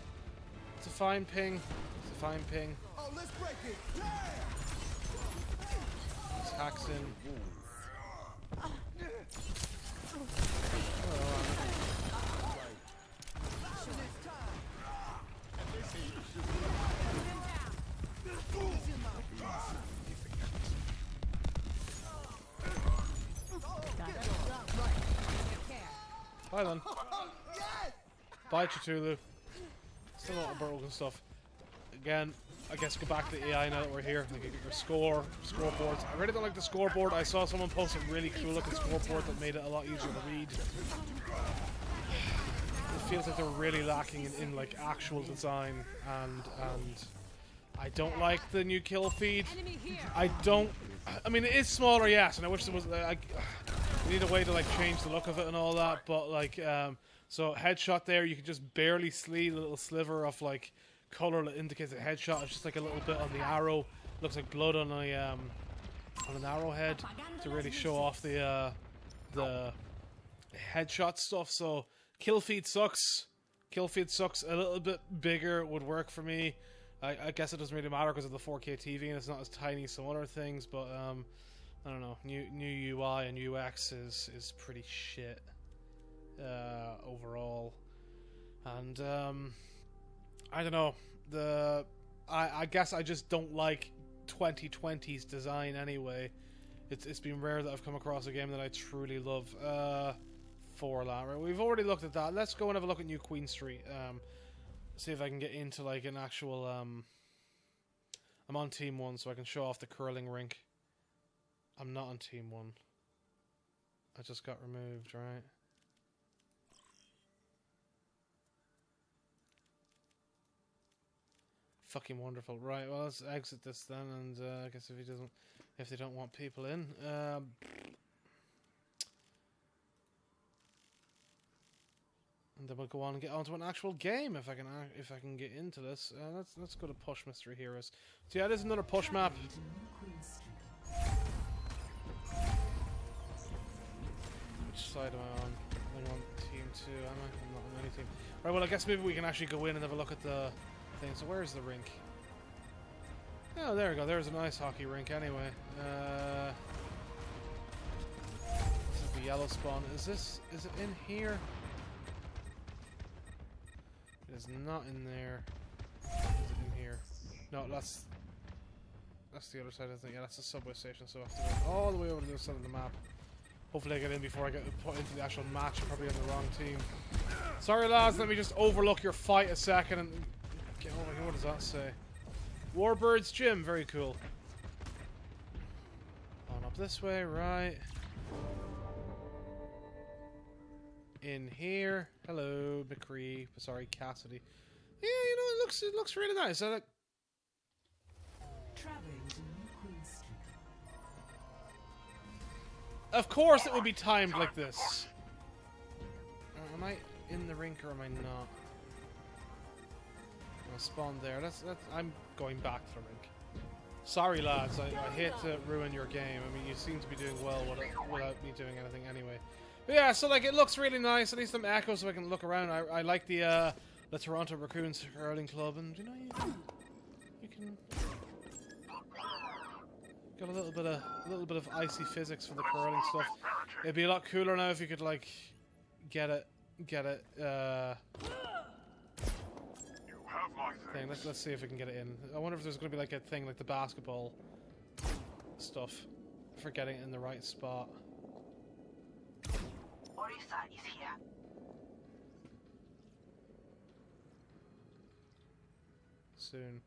Speaker 1: a fine ping. It's a fine ping.
Speaker 2: Oh, let's break it.
Speaker 1: Just hacks in. Bye then. Bye, Cthulhu. Still a lot of broken stuff. Again, I guess go back to the AI now that we're here. Like, get your scoreboards. I really don't like the scoreboard. I saw someone post a really cool looking scoreboard that made it a lot easier to read. It feels like they're really lacking in like actual design, and I don't like the new kill feed. I mean, it is smaller, yes, and I wish there was we need a way to like change the look of it and all that, but like so headshot there, you can just barely see a little sliver of like color that indicates a headshot. It's just like a little bit on the arrow. Looks like blood on an arrowhead to really show off the headshot stuff. So kill feed sucks. Kill feed sucks. A little bit bigger would work for me. I guess it doesn't really matter because of the 4K TV and it's not as tiny as some other things, but I don't know. New UI and UX is pretty shit overall, and I don't know. I guess I just don't like 2020's design anyway. It's been rare that I've come across a game that I truly love. For that, right? We've already looked at that. Let's go and have a look at New Queen Street. See if I can get into like an actual. I'm on Team 1, so I can show off the curling rink. I'm not on Team 1. I just got removed, right? Fucking wonderful. Right, well, let's exit this then, and I guess if they don't want people in, and then we'll go on and get onto an actual game if I can get into this. Let's go to Push Mystery Heroes. So yeah, there's another push map. Which side am I on? I'm on Team 2. I'm not on any team. Right, well, I guess maybe we can actually go in and have a look at the thing. So where's the rink? Oh, there we go. There's an ice hockey rink anyway. This is the yellow spawn. Is it in here? It is not in there. Is it in here? No, that's the other side, I think. Yeah, that's the subway station, so I have to go all the way over to the other side of the map. Hopefully I get in before I get put into the actual match. I'm probably on the wrong team. Sorry lads, let me just overlook your fight a second and get over here. What does that say? Warbirds Gym, very cool. On up this way, right. In here. Hello, McCree. Sorry, Cassidy. Yeah, it looks really nice. I like. Of course it would be timed like this. Am I in the rink or am I not? I'll spawn there. I'm going back to the rink. Sorry lads, I hate to ruin your game. I mean, you seem to be doing well without me doing anything anyway. But yeah, so like it looks really nice. At least some echo so I can look around. I like the Toronto Raccoons Hurling Club, and you can Got a little bit of icy physics for the curling stuff. It'd be a lot cooler now if you could like get it. Thing. Let's see if we can get it in. I wonder if there's going to be like a thing like the basketball stuff for getting it in the right spot.
Speaker 6: Orisa is here.
Speaker 1: Soon.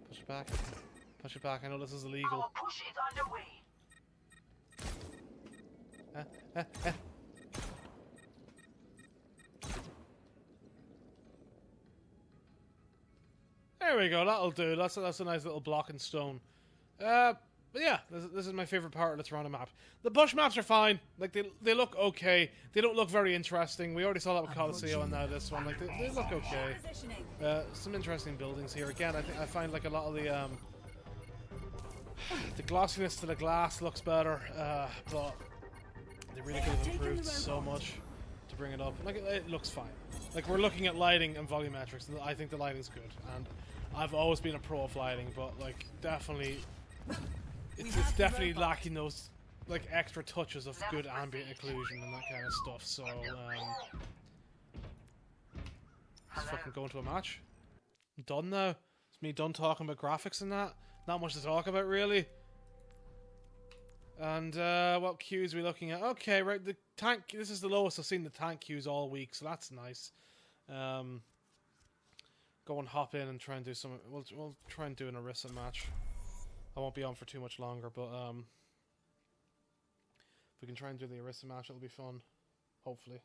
Speaker 1: Push it back. Push it back. I know this is illegal.
Speaker 6: Our push is underway.
Speaker 1: There we go. That'll do. That's a nice little block in stone. But yeah, this is my favorite part of the Toronto map. The bush maps are fine. Like they look okay. They don't look very interesting. We already saw that with Coliseum, and now this one. Like they look okay. Some interesting buildings here. Again, I find like a lot of the glossiness to the glass looks better, but they really could have improved so much to bring it up. Like it looks fine. Like we're looking at lighting and volumetrics, and I think the lighting's good. And I've always been a pro of lighting, but like definitely, it's definitely lacking those like extra touches of good ambient occlusion and that kind of stuff. So let's fucking go into a match. I'm done now. It's me done talking about graphics and that. Not much to talk about really. And what queues are we looking at? Okay, right, the tank. This is the lowest I've seen the tank queues all week, so that's nice. Go and hop in and try and do some. We'll try and do an Orisa match. I won't be on for too much longer, but if we can try and do the Orisa match, it'll be fun. Hopefully.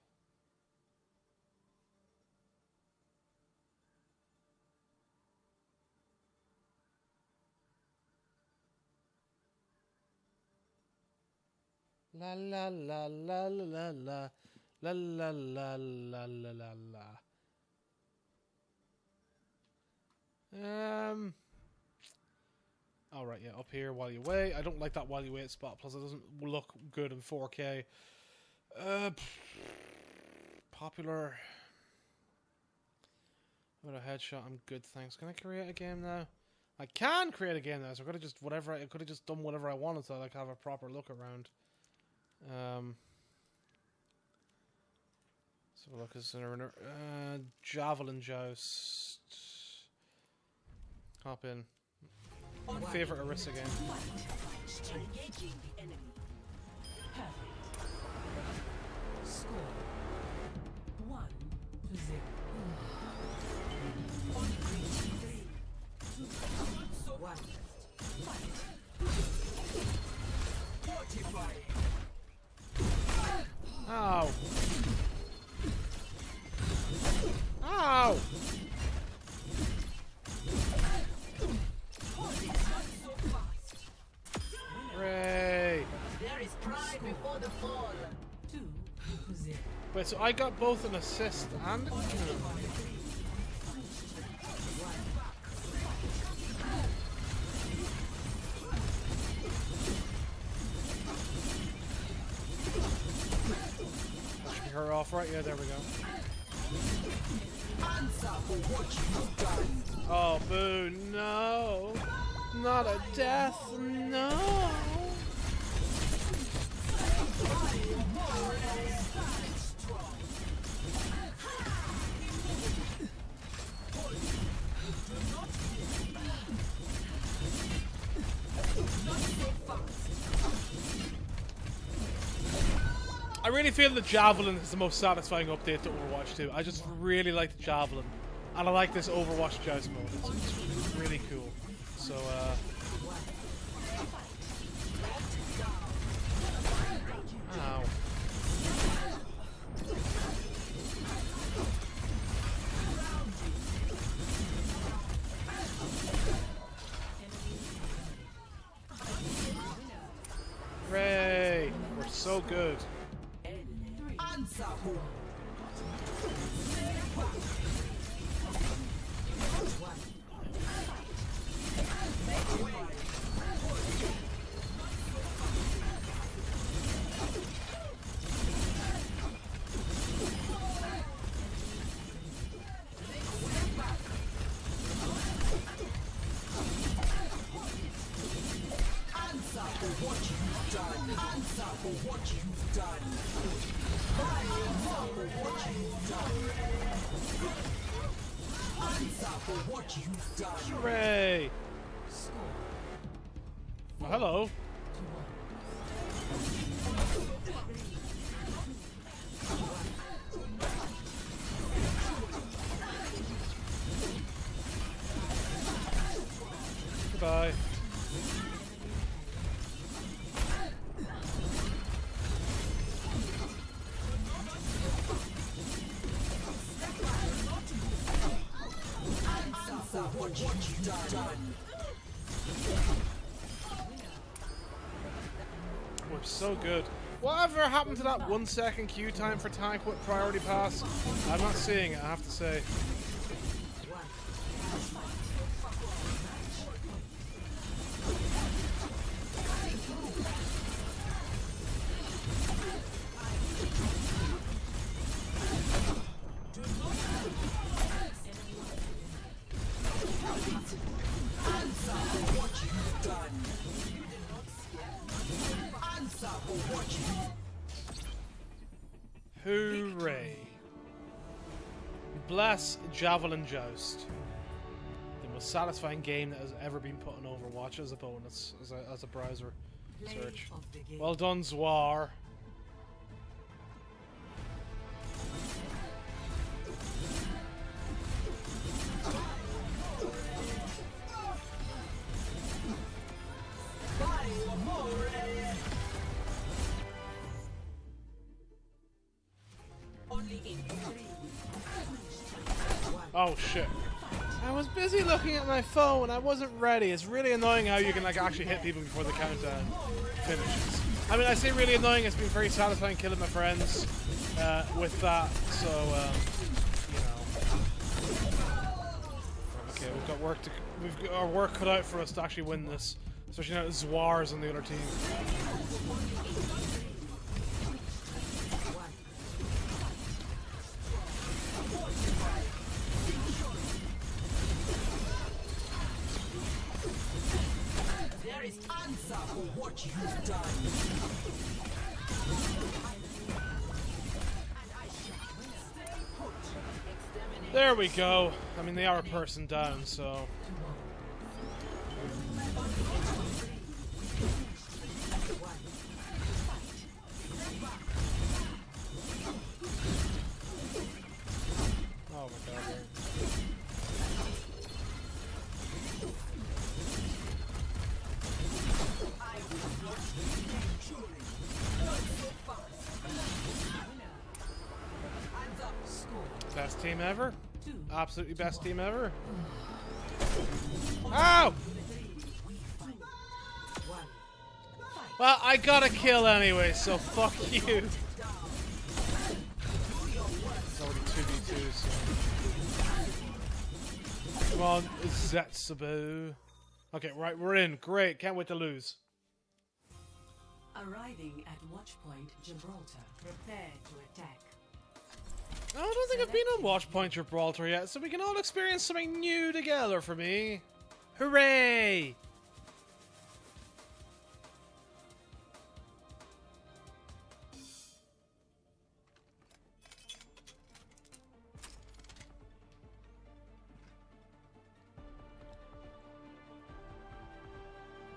Speaker 1: La la la la la la la la la la la la la. All right, yeah, up here while you wait. I don't like that while you wait spot. Plus, it doesn't look good in 4K. Popular. With a headshot, I'm good, thanks. Can I create a game now? I can create a game now, so I could have just whatever. I could have just done whatever I wanted to like have a proper look around. So look, is there javelin joust? Hop in. My favorite Orisa game.
Speaker 5: Engaging the enemy. Perfect. Score 1-0. On green 3, 2, 1. Fight. Fortify.
Speaker 1: Ow! Ow! Hooray!
Speaker 6: There is pride before the fall.
Speaker 5: 2-0.
Speaker 1: Wait, so I got both an assist and a kill. Her off, right? Yeah, there we go. Oh, boo, no. Not a death, no. I really feel the Javelin is the most satisfying update to Overwatch 2. I just really like the Javelin. And I like this Overwatch joust mode. It's really cool. So, ow. Hooray! We're so good. Hooray! Well, hello. Goodbye. We're so good. Whatever happened to that 1 second queue time for tank with priority pass? I'm not seeing it, I have to say. Hooray. Bless Javelin Joust. The most satisfying game that has ever been put on Overwatch as a bonus, as a browser search. Well done, Zwar. Oh shit. I was busy looking at my phone, I wasn't ready. It's really annoying how you can like actually hit people before the countdown finishes. I mean, I say really annoying, it's been very satisfying killing my friends with that, so you know. Okay, we've got our work cut out for us to actually win this. Especially now that Zwar's on the other team.
Speaker 6: What you've done.
Speaker 1: There we go. I mean, they are a person down, so. Oh my god. Best team ever. Absolutely best team ever. Ow! Well, I got a kill anyway, so fuck you. It's already 2v2, so. Come on, Zetsubu. Okay, right, we're in. Great, can't wait to lose.
Speaker 5: Arriving at Watchpoint Gibraltar. Prepare to attack.
Speaker 1: I don't think I've been on Watchpoint Gibraltar yet, so we can all experience something new together for me. Hooray!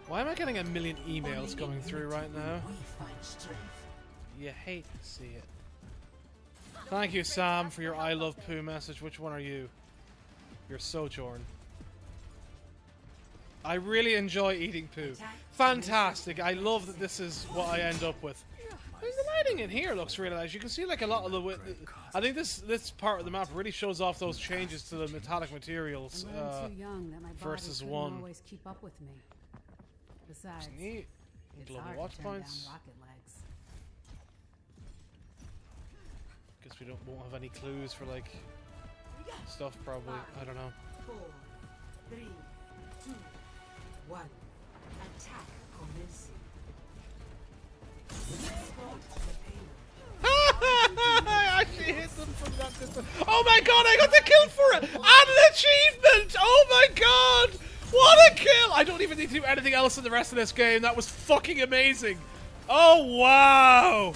Speaker 1: Why am I getting a million emails coming through right now? You hate to see it. Thank you, Sam, for your I love poo message. Which one are you? You're Sojourn. I really enjoy eating poo. Fantastic. I love that this is what I end up with. I mean, the lighting in here looks really nice. You can see like a lot of the... I think this part of the map really shows off those changes to the metallic materials versus one.
Speaker 4: Always keep up with me. Besides,
Speaker 1: It's neat. Global watch points. Guess we won't have any clues for like stuff probably. I don't know.
Speaker 5: 4, 3, 2, 1. Attack commencing.
Speaker 1: I actually hit them from that distance. Oh my god, I got the kill for it! And an achievement! Oh my god! What a kill! I don't even need to do anything else in the rest of this game. That was fucking amazing. Oh, wow!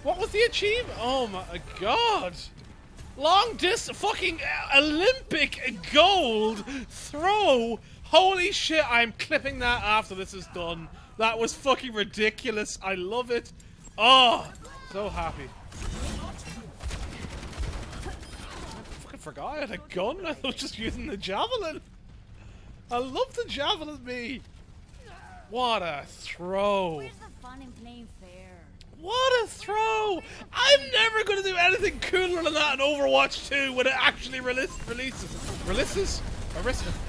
Speaker 1: What was the achievement? Oh my god! Long distance fucking Olympic gold throw! Holy shit, I'm clipping that after this is done. That was fucking ridiculous. I love it. Oh, so happy. I fucking forgot I had a gun. I was just using the javelin. I love the javelin, me. What a throw.
Speaker 4: Where's the fun in playing fair?
Speaker 1: What a throw! I'm never going to do anything cooler than that in Overwatch 2 when it actually releases. Releases?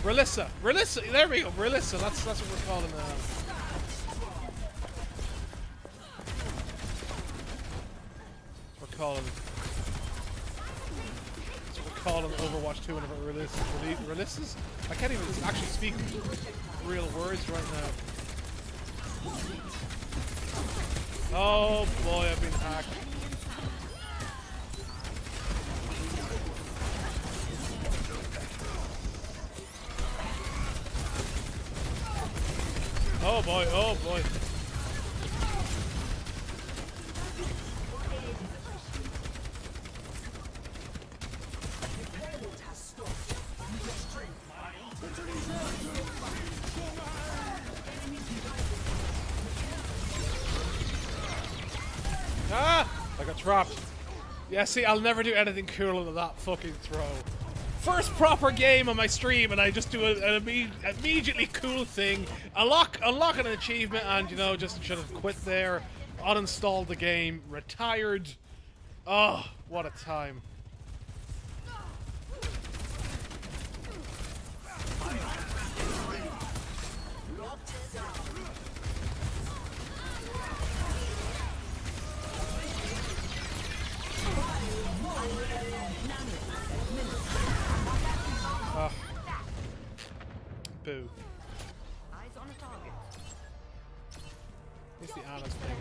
Speaker 1: Relissa. There we go. Relissa. That's what we're calling That's what we're calling Overwatch 2 whenever it releases. Releases? I can't even actually speak real words right now. Oh boy, I've been hacked. Oh boy, oh boy. Ah! I got trapped. Yeah, see, I'll never do anything cooler than that fucking throw. First proper game on my stream, and I just do an immediately cool thing. Unlock an achievement, and, you know, just should have quit there, uninstalled the game, retired. Oh, what a time. Boo.
Speaker 3: Eyes on a target.
Speaker 1: What's the Anna's thing?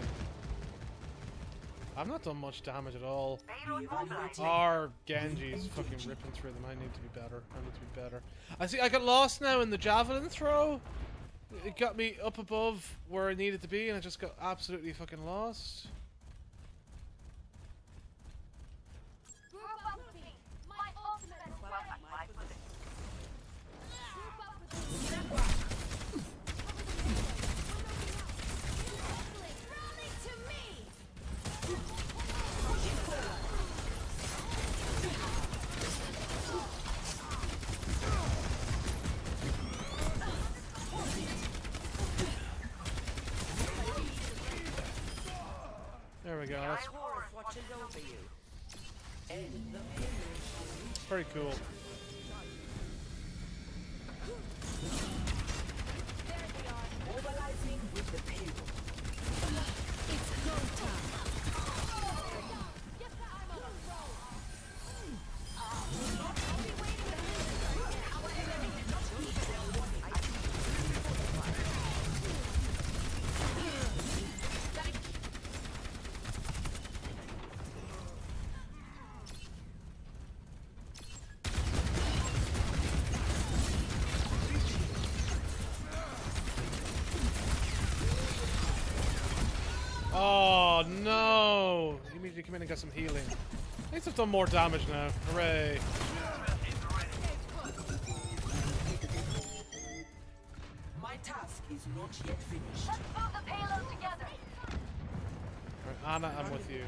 Speaker 1: I've not done much damage at all. Our Genji's fucking ripping through them. I need to be better. I see, I got lost now in the javelin throw. It got me up above where I needed to be, and I just got absolutely fucking lost. There we go. That's pretty cool. Oh no! You immediately come in and got some healing. At least I've done more damage now. Hooray!
Speaker 6: My task is not yet finished.
Speaker 3: Let's move the payload together.
Speaker 1: Right, Anna, I'm with you.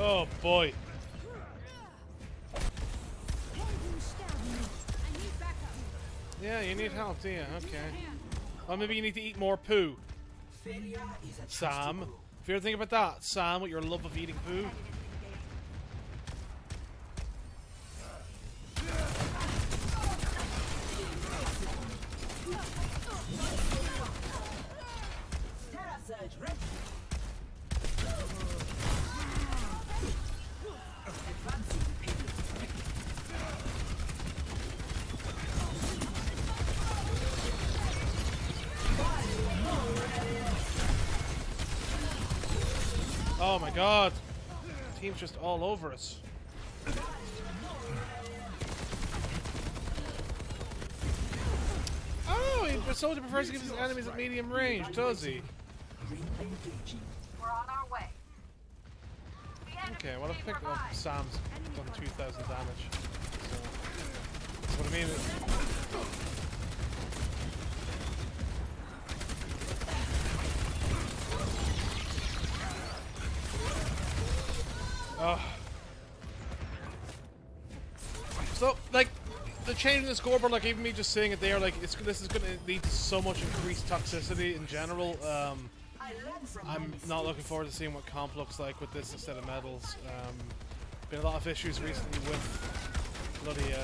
Speaker 1: Oh boy. Yeah, you need help, do you? Okay. Well, maybe you need to eat more poo. Sam. If you ever think about that, Sam, with your love of eating poo. Oh my god. The team's just all over us. Oh, he soldier prefers to give his enemies at medium range, does he?
Speaker 3: We're on our way.
Speaker 1: Okay, well, I've picked up Sam's done 2,000 damage. So, that's what I mean. Oh. So, like, the change in the scoreboard, like, even me just saying it there, like, this is going to lead to so much increased toxicity in general. I'm not looking forward to seeing what comp looks like with this instead of medals. Been a lot of issues recently with bloody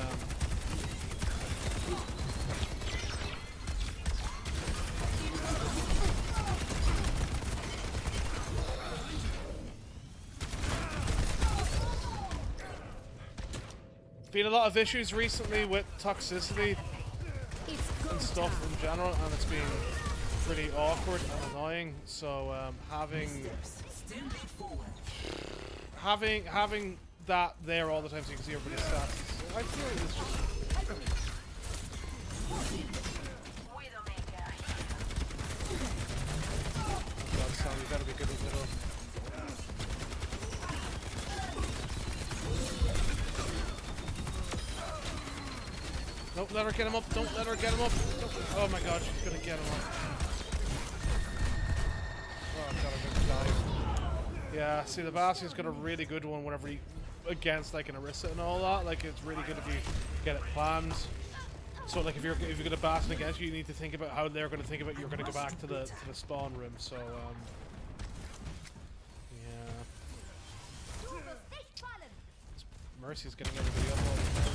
Speaker 1: been a lot of issues recently with toxicity and stuff in general, and it's been pretty awkward and annoying. So having that there all the time so you can see everybody's stats, I feel like it's just God, Sam, you gotta be good with it. Don't let her get him up. Don't let her get him up. Oh my god, she's gonna get him up. Oh god, I'm gonna die. Yeah, see, the Bastion's got a really good one whenever he against like an Orisa and all that. Like, it's really good if you get it planned. So like if you're gonna Bastion against you, you need to think about how they're gonna think about you're gonna go back to the spawn room. So yeah. Mercy's getting everybody up all the time.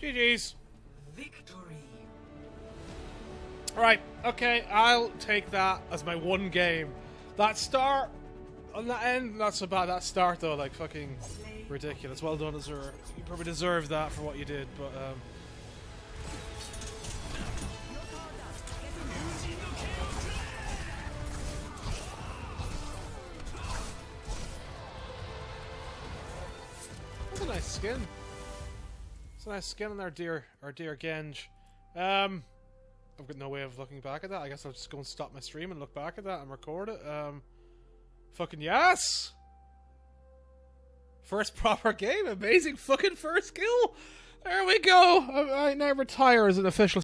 Speaker 1: GG's.
Speaker 6: Victory.
Speaker 1: Alright, okay, I'll take that as my one game. That start on that end, not so bad. That start though, like fucking ridiculous. Well done, Azura. You probably deserve that for what you did, but that's a nice skin. It's a nice skin on our dear Genj. I've got no way of looking back at that. I guess I'll just go and stop my stream and look back at that and record it. Fucking yes! First proper game. Amazing fucking first kill. There we go. I now retire as an official